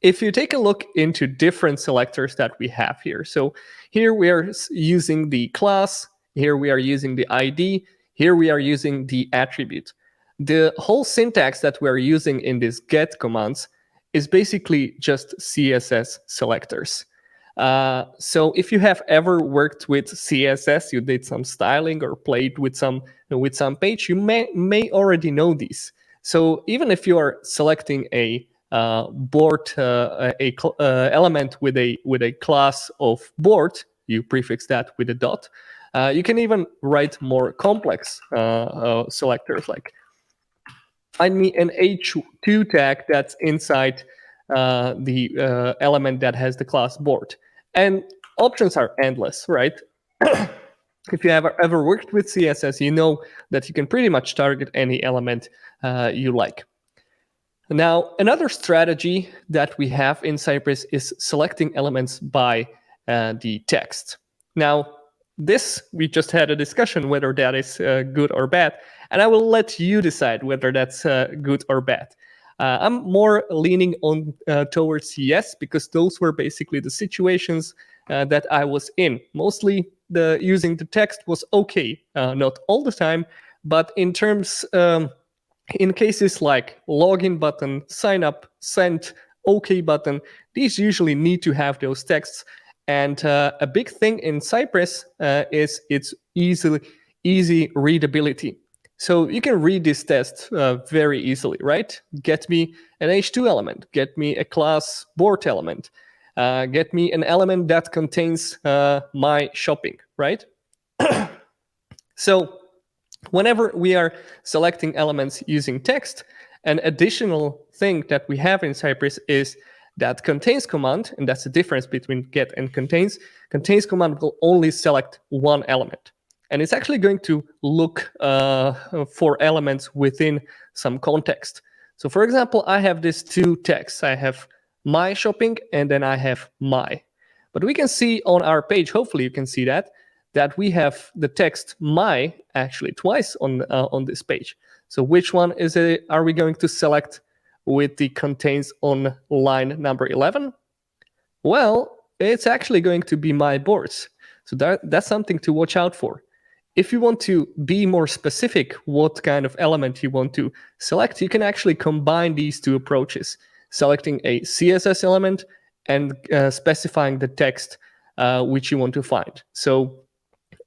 if you take a look into different selectors that we have here, so here we are using the class, here we are using the ID, here we are using the attribute. The whole syntax that we're using in these get commands is basically just CSS selectors. So if you have ever worked with CSS, you did some styling or played with some page, you may already know these. So even if you are selecting a board, element with a class of board, you prefix that with a dot. You can even write more complex selectors, like find me an H2 tag that's inside the element that has the class board. And options are endless, right? If you ever worked with CSS, you know that you can pretty much target any element you like. Now, another strategy that we have in Cypress is selecting elements by the text. Now, this, we just had a discussion whether that is good or bad, and I will let you decide whether that's good or bad. I'm more leaning on towards yes, because those were basically the situations that I was in. Mostly using the text was okay, not all the time, but in terms, in cases like login button, sign up, send, OK button, these usually need to have those texts. And a big thing in Cypress is its easy readability. So you can read this test very easily, right? Get me an H2 element, get me a class board element, get me an element that contains my shopping, right? So whenever we are selecting elements using text, an additional thing that we have in Cypress is that contains command, and that's the difference between get and contains. Contains command will only select one element. And it's actually going to look for elements within some context. So for example, I have these two texts. I have my shopping, and then I have my. But we can see on our page, hopefully you can see that we have the text my actually twice on this page. So which one are we going to select with the contains on line number 11? Well, it's actually going to be my boards. So that's something to watch out for. If you want to be more specific what kind of element you want to select, you can actually combine these two approaches, selecting a CSS element and specifying the text which you want to find. So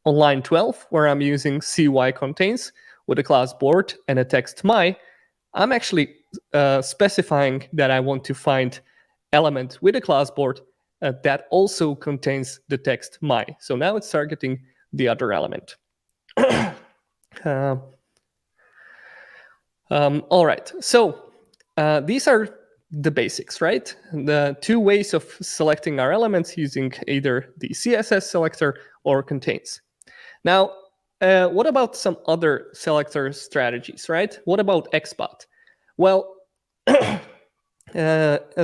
on line 12, where I'm using cy contains with a class board and a text my, I'm actually specifying that I want to find element with a class board that also contains the text my. So now it's targeting the other element. All right, so these are the basics, right? The two ways of selecting our elements using either the CSS selector or contains. Now, what about some other selector strategies, right? What about XSpot? Well,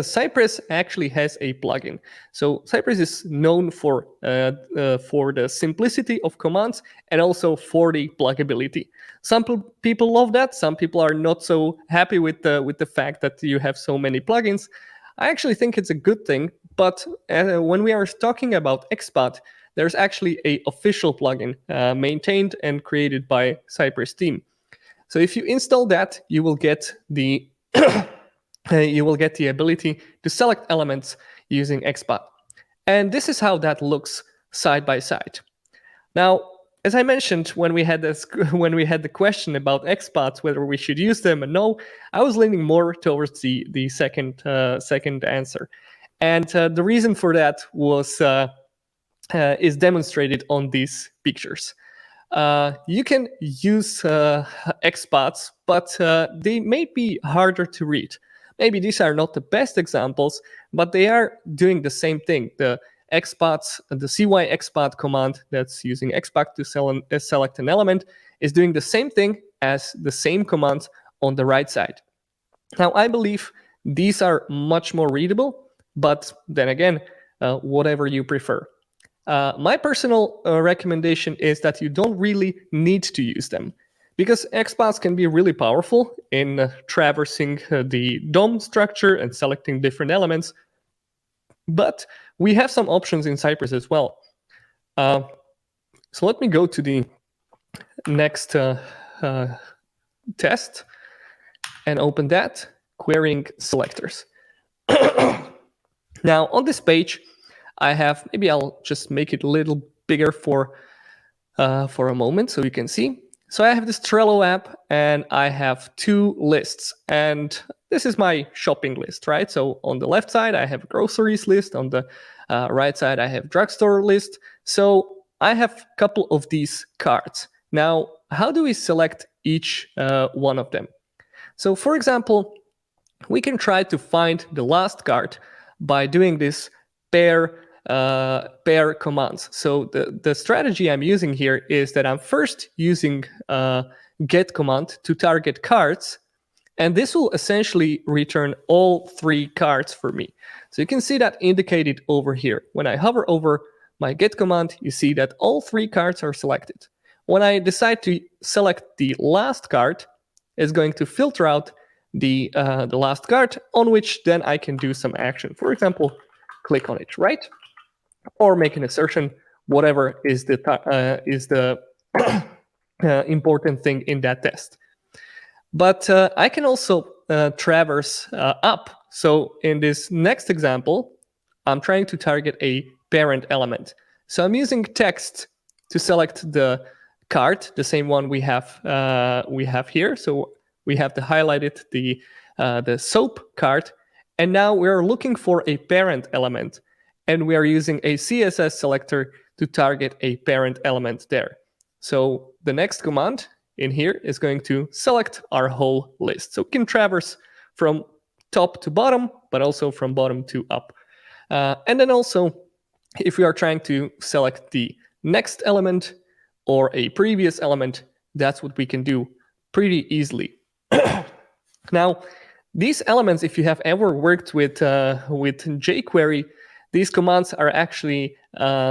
Cypress actually has a plugin. So Cypress is known for the simplicity of commands and also for the pluggability. Some people love that. Some people are not so happy with the fact that you have so many plugins. I actually think it's a good thing. But when we are talking about XSpot, there's actually an official plugin maintained and created by Cypress team. So if you install that, you will get the ability to select elements using XSpot. And this is how that looks side by side. Now, as I mentioned, when we had the question about XSpots, whether we should use them or no, I was leaning more towards the second answer. And the reason for that was is demonstrated on these pictures. You can use XSpots, but they may be harder to read. Maybe these are not the best examples, but they are doing the same thing. The XSpots, the cy XSpot command that's using XSpot to select an element is doing the same thing as the same command on the right side. Now, I believe these are much more readable, but then again, whatever you prefer. My personal recommendation is that you don't really need to use them, because XPaths can be really powerful in traversing the DOM structure and selecting different elements. But we have some options in Cypress as well. So let me go to the next test and open that, querying selectors. Now on this page, I have, maybe I'll just make it a little bigger for a moment so you can see. So I have this Trello app and I have two lists, and this is my shopping list, right? So on the left side, I have a groceries list. On the right side, I have drugstore list. So I have a couple of these cards. Now, how do we select each one of them? So for example, we can try to find the last card by doing this pair commands. So the strategy I'm using here is that I'm first using get command to target cards, and this will essentially return all three cards for me. So you can see that indicated over here. When I hover over my get command, you see that all three cards are selected. When I decide to select the last card, it's going to filter out the last card, on which then I can do some action. For example, click on it, right? Or make an assertion, whatever is the important thing in that test. But I can also traverse up. So in this next example, I'm trying to target a parent element. So I'm using text to select the card, the same one we have here. So we have highlighted the soap card, and now we're looking for a parent element, and we are using a CSS selector to target a parent element there. So the next command in here is going to select our whole list. So we can traverse from top to bottom, but also from bottom to up. And then also, if we are trying to select the next element or a previous element, that's what we can do pretty easily. Now, these elements, if you have ever worked with jQuery, these commands are actually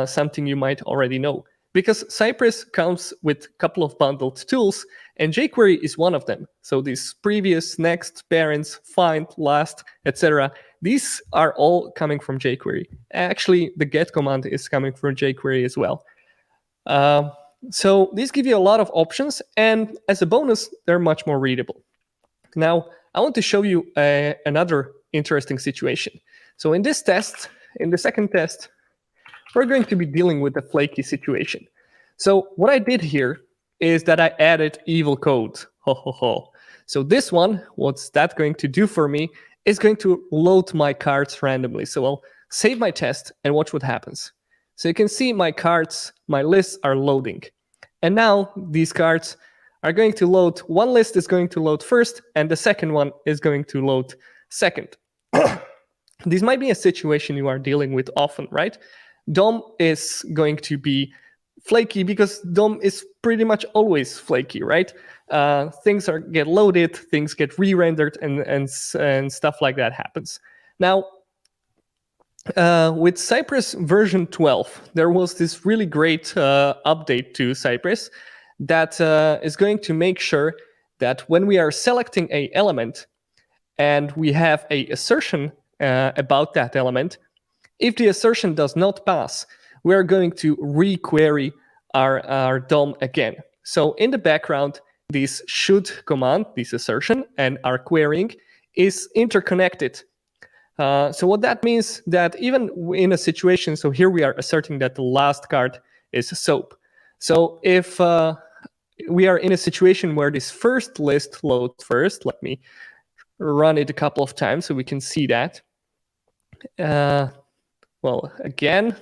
something you might already know, because Cypress comes with a couple of bundled tools, and jQuery is one of them. So these previous, next, parents, find, last, etc., these are all coming from jQuery. Actually, the get command is coming from jQuery as well. So these give you a lot of options, and as a bonus, they're much more readable. Now, I want to show you another interesting situation. So in this test, in the second test, we're going to be dealing with a flaky situation. So what I did here is that I added evil code. Ho, ho, ho. So this one, what's that going to do for me is going to load my cards randomly. So I'll save my test and watch what happens. So you can see my cards, my lists are loading. And now these cards are going to load. One list is going to load first, and the second one is going to load second. This might be a situation you are dealing with often, right? DOM is going to be flaky because DOM is pretty much always flaky, right? Things get loaded, things get re-rendered, and stuff like that happens. Now, with Cypress version 12, there was this really great update to Cypress that is going to make sure that when we are selecting an element and we have an assertion about that element, if the assertion does not pass, we are going to re-query our DOM again. So in the background, this should command, this assertion, and our querying is interconnected. So what that means that even in a situation, so here we are asserting that the last card is soap. So if we are in a situation where this first list loads first, let me run it a couple of times so we can see that. Well, again,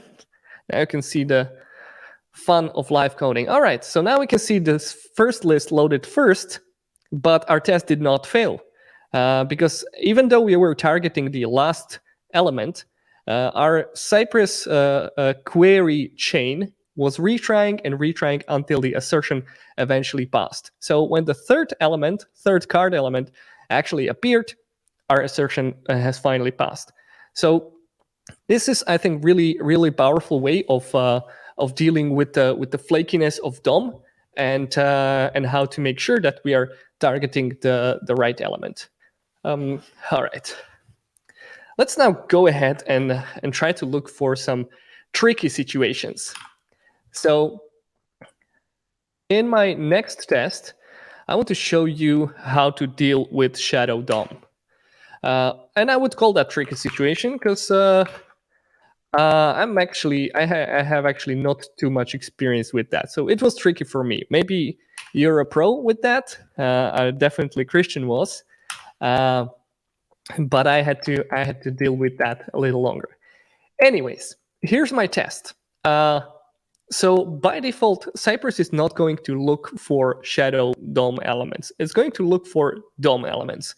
now you can see the fun of live coding. All right, so now we can see this first list loaded first, but our test did not fail. Because even though we were targeting the last element, our Cypress query chain was retrying and retrying until the assertion eventually passed. So when the third card element actually appeared, our assertion has finally passed. So this is, I think, really, really powerful way of dealing with the flakiness of DOM. and how to make sure that we are targeting the right element. All right. Let's now go ahead and try to look for some tricky situations. So in my next test, I want to show you how to deal with shadow DOM. And I would call that tricky situation because I have actually not too much experience with that. So it was tricky for me. Maybe you're a pro with that. Definitely Christian was. But I had to deal with that a little longer. Anyways, here's my test. So by default, Cypress is not going to look for shadow DOM elements. It's going to look for DOM elements.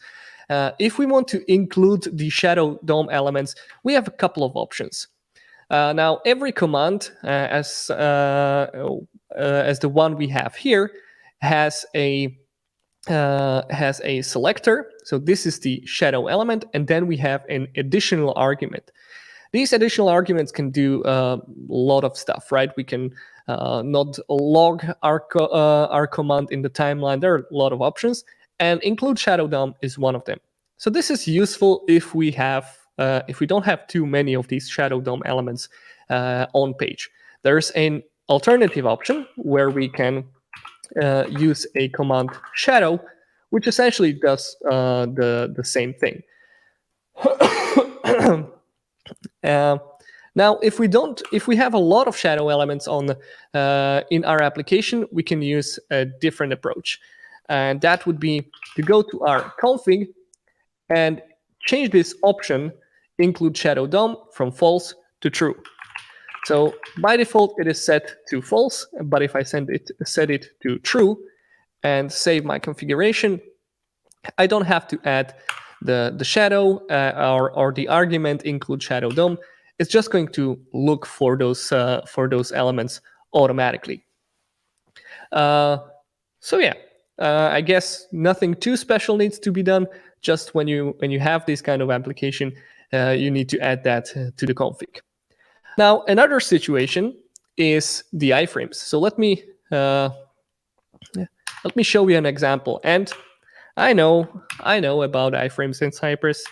If we want to include the shadow DOM elements, we have a couple of options. Now, every command, as the one we have here, has a selector. So this is the shadow element, and then we have an additional argument. These additional arguments can do a lot of stuff, right? We can not log our command in the timeline. There are a lot of options, and include shadow DOM is one of them. So this is useful if we don't have too many of these shadow DOM elements on page. There's an alternative option where we can use a command shadow, which essentially does the same thing. Now, if we have a lot of shadow elements on in our application, we can use a different approach, and that would be to go to our config and change this option, include shadow DOM, from false to true. So by default, it is set to false, but if I set it to true and save my configuration, I don't have to add the shadow or the argument include shadow DOM. It's just going to look for those elements automatically. So yeah, I guess nothing too special needs to be done. Just when you have this kind of application, you need to add that to the config. Now, another situation is the iframes. So let me show you an example. And I know about iframes in Cypress.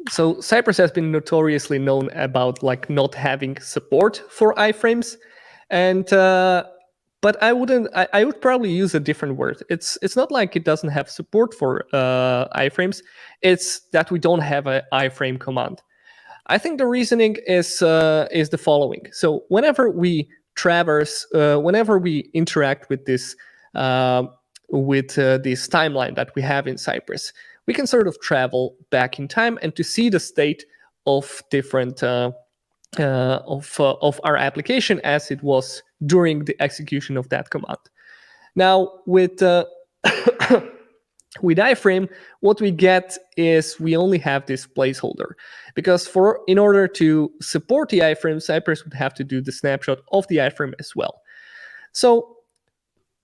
So Cypress has been notoriously known about not having support for iframes, and but I would probably use a different word. It's not like it doesn't have support for iframes. It's that we don't have an iframe command. I think the reasoning is the following. So whenever we traverse, whenever we interact with this timeline that we have in Cypress, we can sort of travel back in time and to see the state of different of our application as it was during the execution of that command. Now with with iframe, what we get is we only have this placeholder, because in order to support the iframe, Cypress would have to do the snapshot of the iframe as well. So,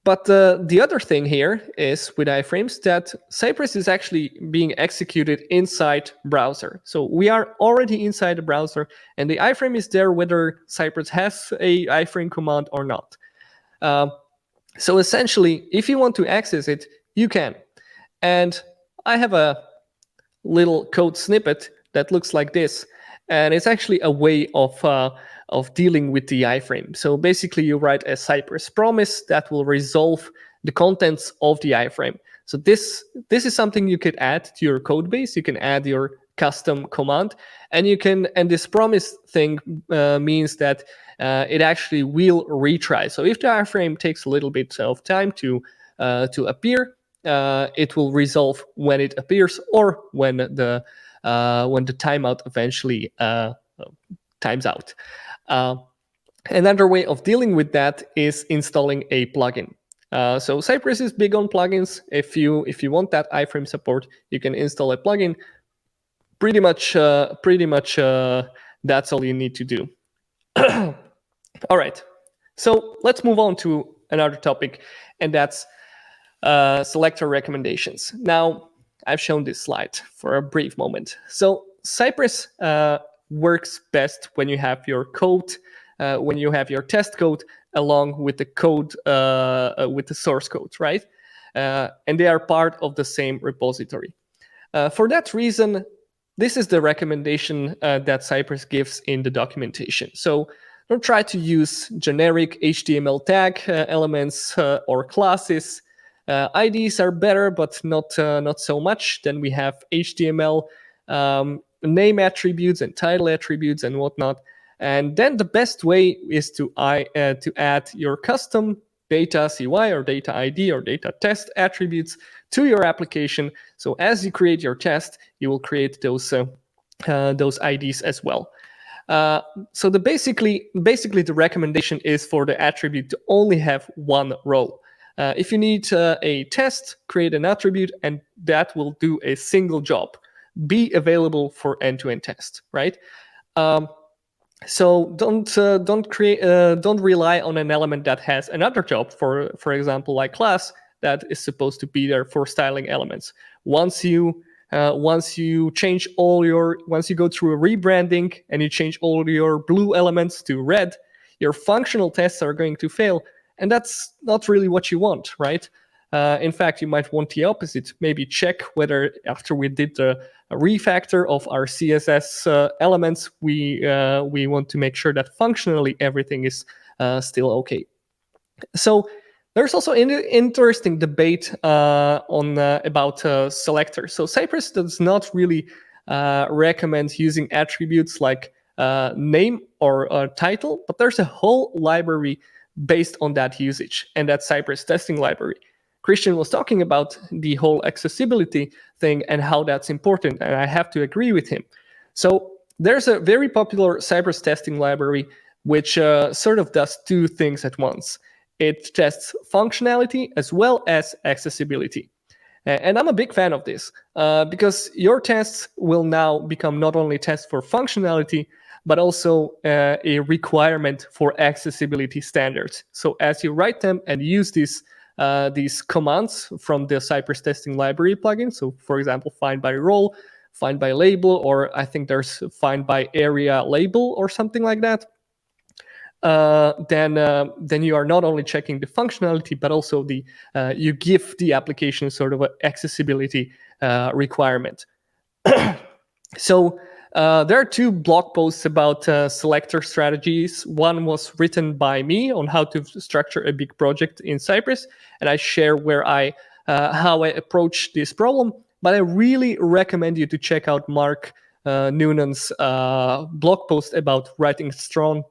but the other thing here is with iframes that Cypress is actually being executed inside browser. So we are already inside the browser, and the iframe is there whether Cypress has a iframe command or not. So essentially, if you want to access it, you can. And I have a little code snippet that looks like this, and it's actually a way of dealing with the iframe. So basically, you write a Cypress promise that will resolve the contents of the iframe. So this is something you could add to your code base. You can add your custom command, and this promise thing means that it actually will retry. So if the iframe takes a little bit of time to appear, it will resolve when it appears or when the timeout eventually times out. Another way of dealing with that is installing a plugin. So Cypress is big on plugins. If you want that iframe support, you can install a plugin. Pretty much that's all you need to do. All right. So let's move on to another topic, and that's selector recommendations. Now, I've shown this slide for a brief moment. So Cypress works best when you have your code when you have your test code along with the code, with the source code, right? And they are part of the same repository. For that reason, this is the recommendation that Cypress gives in the documentation. So don't try to use generic HTML tag elements or classes. IDs are better, but not so much. Then we have HTML name attributes and title attributes and whatnot. And then the best way is to add your custom data CY or data ID or data test attributes to your application. So as you create your test, you will create those IDs as well. So basically the recommendation is for the attribute to only have one row. If you need a test, create an attribute, and that will do a single job. Be available for end-to-end test, right? So don't rely on an element that has another job. For example, like class that is supposed to be there for styling elements. Once you go through a rebranding and you change all your blue elements to red, your functional tests are going to fail, and that's not really what you want, right? In fact, you might want the opposite. Maybe check whether after we did a refactor of our CSS elements, we want to make sure that functionally everything is still okay. So there's also an interesting debate about selectors. So Cypress does not really recommend using attributes like name or title, but there's a whole library based on that usage, and that Cypress testing library. Christian was talking about the whole accessibility thing and how that's important, and I have to agree with him. So there's a very popular Cypress testing library which sort of does two things at once. It tests functionality as well as accessibility. And I'm a big fan of this because your tests will now become not only tests for functionality, but also a requirement for accessibility standards. So as you write them and use these commands from the Cypress testing library plugin, so for example, find by role, find by label, or I think there's find by area label or something like that, then you are not only checking the functionality, but also you give the application sort of an accessibility requirement. So there are two blog posts about selector strategies. One was written by me on how to structure a big project in Cypress, and I share how I approach this problem. But I really recommend you to check out Mark Noonan's blog post about writing strong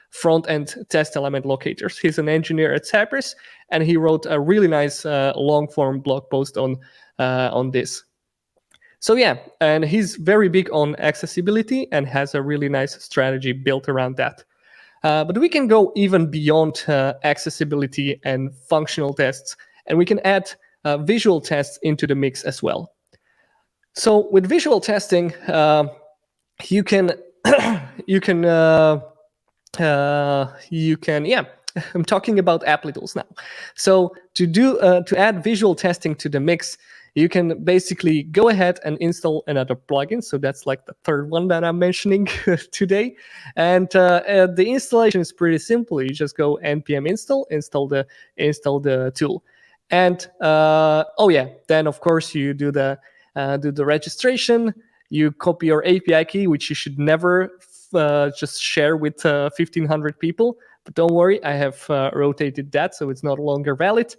front-end test element locators. He's an engineer at Cypress, and he wrote a really nice long-form blog post on this. So yeah, and he's very big on accessibility and has a really nice strategy built around that. But we can go even beyond accessibility and functional tests, and we can add visual tests into the mix as well. So with visual testing, you can I'm talking about Applitools now. So to add visual testing to the mix, you can basically go ahead and install another plugin. So that's like the third one that I'm mentioning today. And the installation is pretty simple. You just go npm install the tool. And then of course you do the registration. You copy your API key, which you should never just share with 1,500 people. But don't worry, I have rotated that, so it's no longer valid.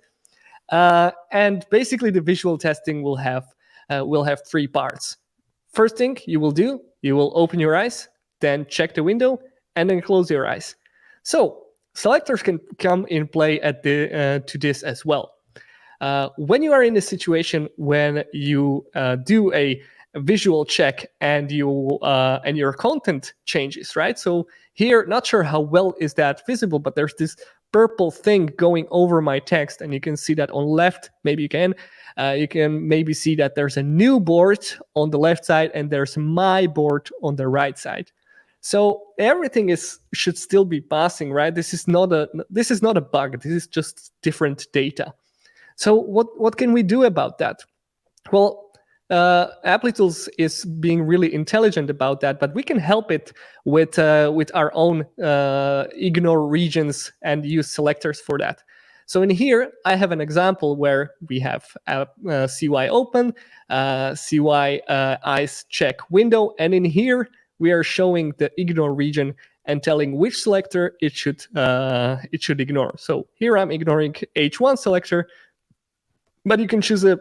And basically, the visual testing will have three parts. First thing you will open your eyes, then check the window, and then close your eyes. So selectors can come in play to this as well. When you are in a situation when you do a visual check and your content changes, right? So here, not sure how well is that visible, but there's this purple thing going over my text, and you can see that on left. Maybe you can maybe see that there's a new board on the left side and there's my board on the right side. So everything should still be passing, right? This is not a bug. This is just different data. So what can we do about that? Well, Applitools is being really intelligent about that, but we can help it with our own ignore regions and use selectors for that. So in here, I have an example where we have CY open, CY eyes check window, and in here we are showing the ignore region and telling which selector it should ignore. So here I'm ignoring H1 selector, but you can choose a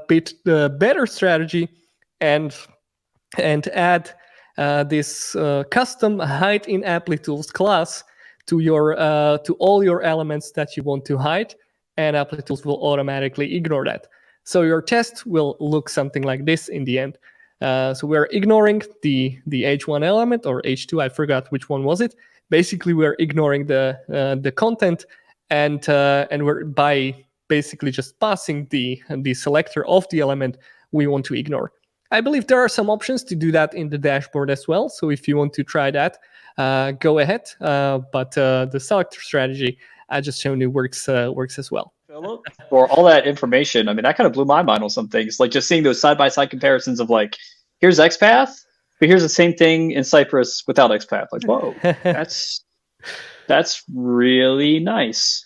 bit better strategy and add this custom hide in Applitools class to your to all your elements that you want to hide, and Applitools will automatically ignore that. So your test will look something like this in the end. So we're ignoring the H1 element or H2. I forgot which one was it. Basically, we're ignoring the content, and we're by basically just passing the selector of the element we want to ignore. I believe there are some options to do that in the dashboard as well. So if you want to try that, go ahead. But the selector strategy I just shown you works as well. Philip, for all that information, I mean, that kind of blew my mind on some things. Like just seeing those side-by-side comparisons of like, here's XPath, but here's the same thing in Cypress without XPath. Like, whoa, that's really nice.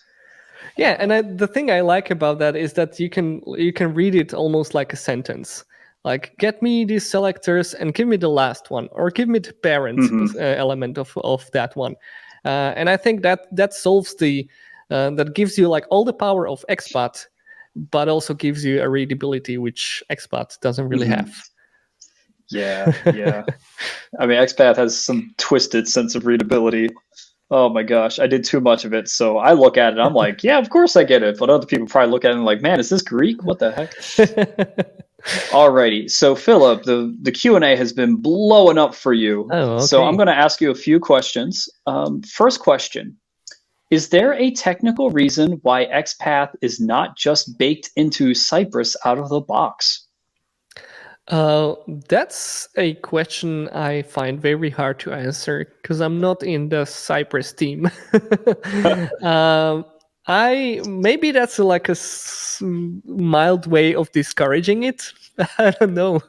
Yeah, and the thing I like about that is that you can read it almost like a sentence. Like, get me these selectors and give me the last one, or give me the parent element of that one. And I think that solves that gives you like all the power of XPath, but also gives you a readability which XPath doesn't really have. Yeah. I mean, XPath has some twisted sense of readability. Oh my gosh, I did too much of it. So I look at it, I'm like, yeah, of course I get it. But other people probably look at it and like, man, is this Greek? What the heck? Alrighty, so Philip, the Q&A has been blowing up for you. Oh, okay. So I'm going to ask you a few questions. First question, is there a technical reason why XPath is not just baked into Cypress out of the box? That's a question I find very hard to answer because I'm not in the Cypress team. Maybe that's like a mild way of discouraging it. I don't know.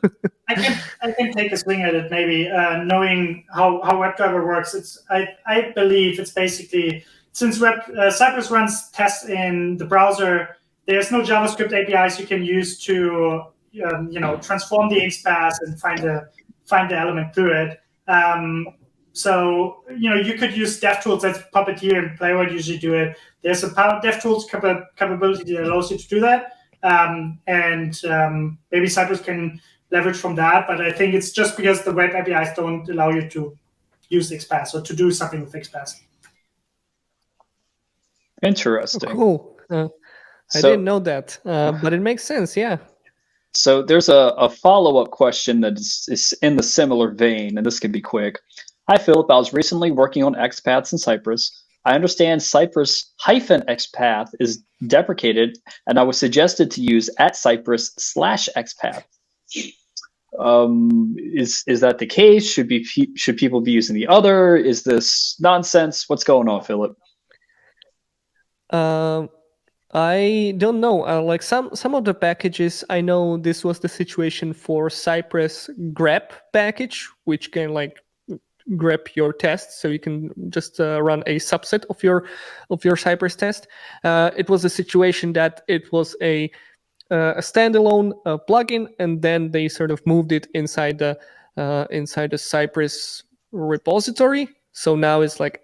I can take a swing at it. Maybe knowing how WebDriver works. I believe it's basically since Cypress runs tests in the browser. There's no JavaScript APIs you can use to transform the XPath and find the element through it. So you could use DevTools, that's Puppeteer and Playwright usually do it. There's a DevTools capability that allows you to do that, and maybe Cypress can leverage from that. But I think it's just because the web APIs don't allow you to use XPath or to do something with XPath. Interesting. Oh, cool. I didn't know that, but it makes sense. Yeah. So there's a follow-up question that is in the similar vein, and this can be quick. Hi, Philip. I was recently working on XPaths in Cypress. I understand Cypress-XPath is deprecated, and I was suggested to use @Cypress/XPath. Is that the case? Should people be using the other? Is this nonsense? What's going on, Philip? I don't know. Like some of the packages, I know this was the situation for Cypress grep package, which can like grep your test, so you can just run a subset of your Cypress test. It was a situation that it was a standalone plugin, and then they sort of moved it inside the Cypress repository. So now it's like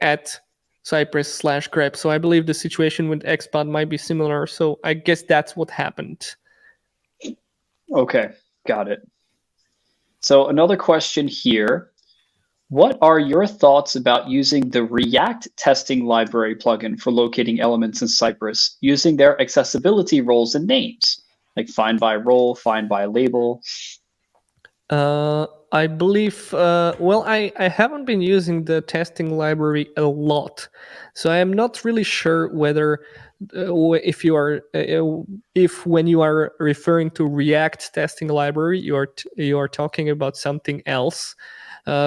@Cypress/grep. So I believe the situation with XPath might be similar. So I guess that's what happened. Okay, got it. So another question here. What are your thoughts about using the React testing library plugin for locating elements in Cypress using their accessibility roles and names, like find by role, find by label? I believe, I haven't been using the testing library a lot, so I am not really sure whether if when you are referring to React testing library, you are talking about something else,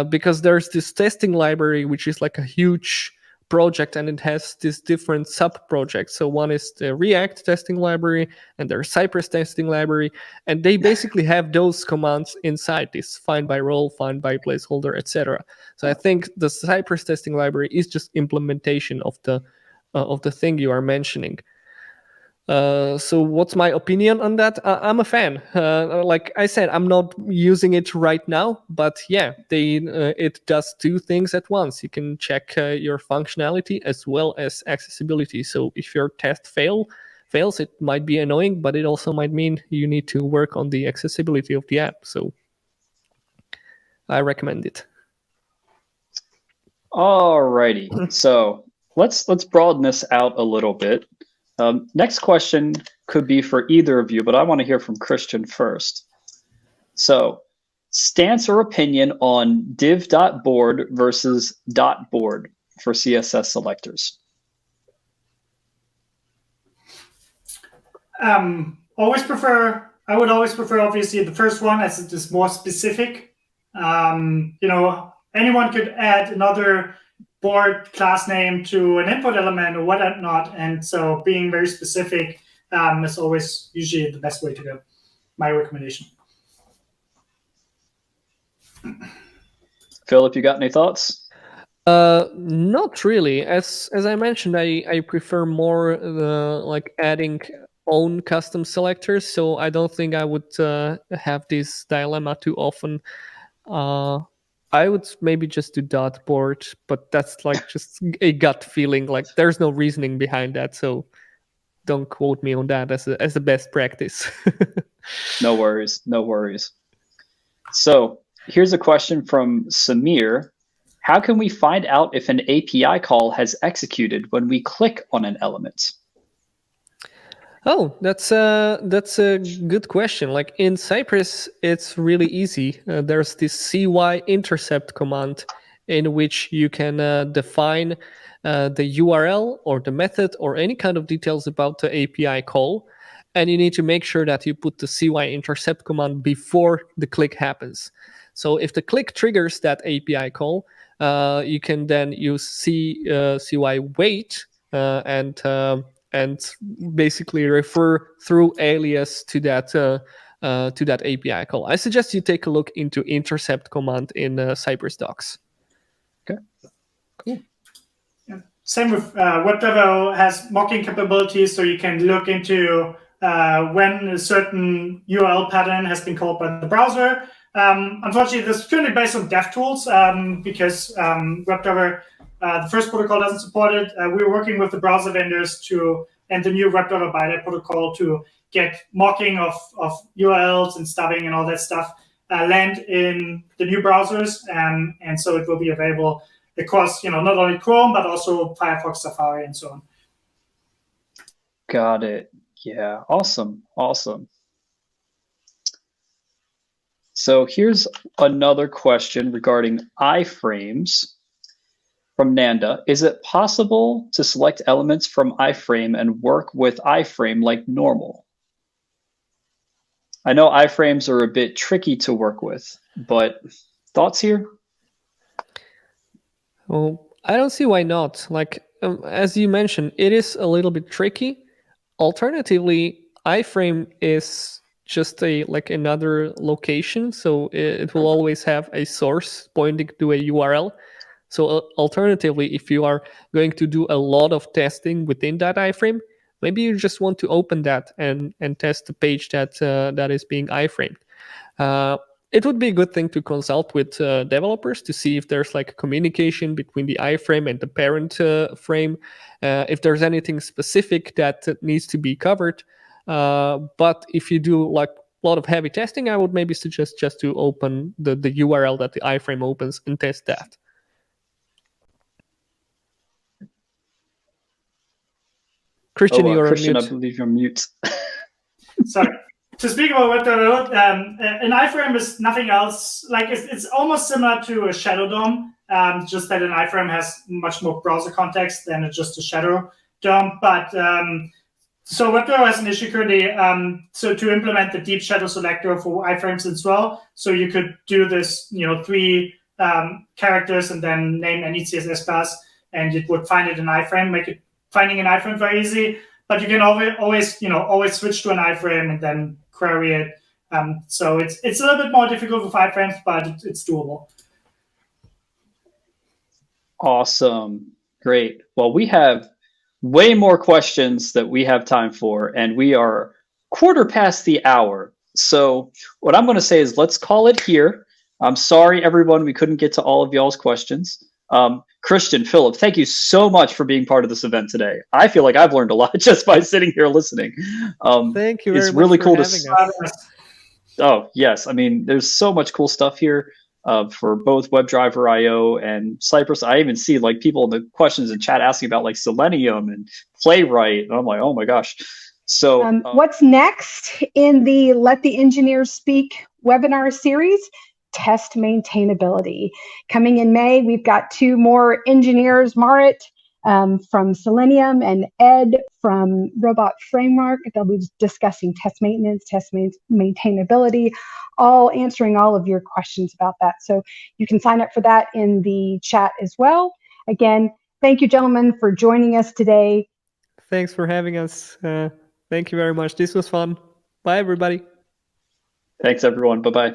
because there's this testing library which is like a huge project, and it has these different sub-projects. So one is the React testing library, and there's Cypress testing library, and they basically have those commands inside this find by role, find by placeholder, etc. So I think the Cypress testing library is just implementation of the thing you are mentioning. So what's my opinion on that? I'm a fan. Like I said, I'm not using it right now, but yeah, it does two things at once. You can check your functionality as well as accessibility. So if your test fails, it might be annoying, but it also might mean you need to work on the accessibility of the app. So I recommend it. Alrighty, so let's broaden this out a little bit. Next question could be for either of you, but I want to hear from Christian first. So, stance or opinion on div.board versus .board for CSS selectors? I would always prefer, obviously, the first one, as it is more specific. Anyone could add another board class name to an input element or whatnot, and so being very specific is always usually the best way to go. My recommendation. Filip, you got any thoughts? Not really. As I mentioned, I prefer more like adding own custom selectors, so I don't think I would have this dilemma too often. I would maybe just do .board, but that's like just a gut feeling. Like there's no reasoning behind that, so don't quote me on that as a best practice. No worries, no worries. So here's a question from Samir. How can we find out if an API call has executed when we click on an element? Oh, that's a good question. Like in Cypress, it's really easy. There's this CY intercept command in which you can define the URL or the method or any kind of details about the API call. And you need to make sure that you put the CY intercept command before the click happens. So if the click triggers that API call, you can then use CY wait and basically refer through alias to that API call. I suggest you take a look into intercept command in Cypress docs. Okay, cool. Yeah. Same with WebdriverIO has mocking capabilities, so you can look into when a certain URL pattern has been called by the browser. Unfortunately, this is currently based on DevTools because WebDriver, the first protocol doesn't support it. We're working with the browser vendors and the new WebDriver BiDAP protocol to get mocking of URLs and stubbing and all that stuff land in the new browsers, and so it will be available across not only Chrome but also Firefox, Safari, and so on. Got it. Yeah, awesome. So here's another question regarding iframes from Nanda. Is it possible to select elements from iframe and work with iframe like normal? I know iframes are a bit tricky to work with, but thoughts here? Well, I don't see why not. Like, as you mentioned, it is a little bit tricky. Alternatively, iframe is just another location, so it will always have a source pointing to a URL. So alternatively, if you are going to do a lot of testing within that iframe, maybe you just want to open that and test the page that is being iframed. It would be a good thing to consult with developers to see if there's like communication between the iframe and the parent frame, if there's anything specific that needs to be covered. But if you do like a lot of heavy testing, I would maybe suggest just to open the URL that the iframe opens and test that. Christian, you're Christian, on mute. I believe you're mute. Sorry. To speak about WebdriverIO, an iframe is nothing else. Like it's almost similar to a shadow DOM, just that an iframe has much more browser context than just a shadow DOM. But so WebdriverIO has an issue currently. So to implement the deep shadow selector for iframes as well, so you could do this, 3 characters and then name any CSS class. and it would find it in iframe, make it finding an iframe very easy. But you can always switch to an iframe and then query it. So it's a little bit more difficult with iframes, but it's doable. Awesome. Great. Well, we have way more questions that we have time for, and we are quarter past the hour. So what I'm going to say is let's call it here. I'm sorry, everyone, we couldn't get to all of y'all's questions. Christian, Filip, thank you so much for being part of this event today. I feel like I've learned a lot just by sitting here listening. Thank you very it's much really for cool having us. Oh, yes. I mean, there's so much cool stuff here for both WebdriverIO and Cypress. I even see like people in the questions in chat asking about like Selenium and Playwright. And I'm like, oh my gosh. So what's next in the Let the Engineers Speak webinar series? Test maintainability. Coming in May, we've got 2 more engineers, Marit from Selenium and Ed from Robot Framework. They'll be discussing test maintenance, test maintainability, all answering all of your questions about that. So you can sign up for that in the chat as well. Again, thank you, gentlemen, for joining us today. Thanks for having us. Thank you very much. This was fun. Bye, everybody. Thanks, everyone. Bye-bye.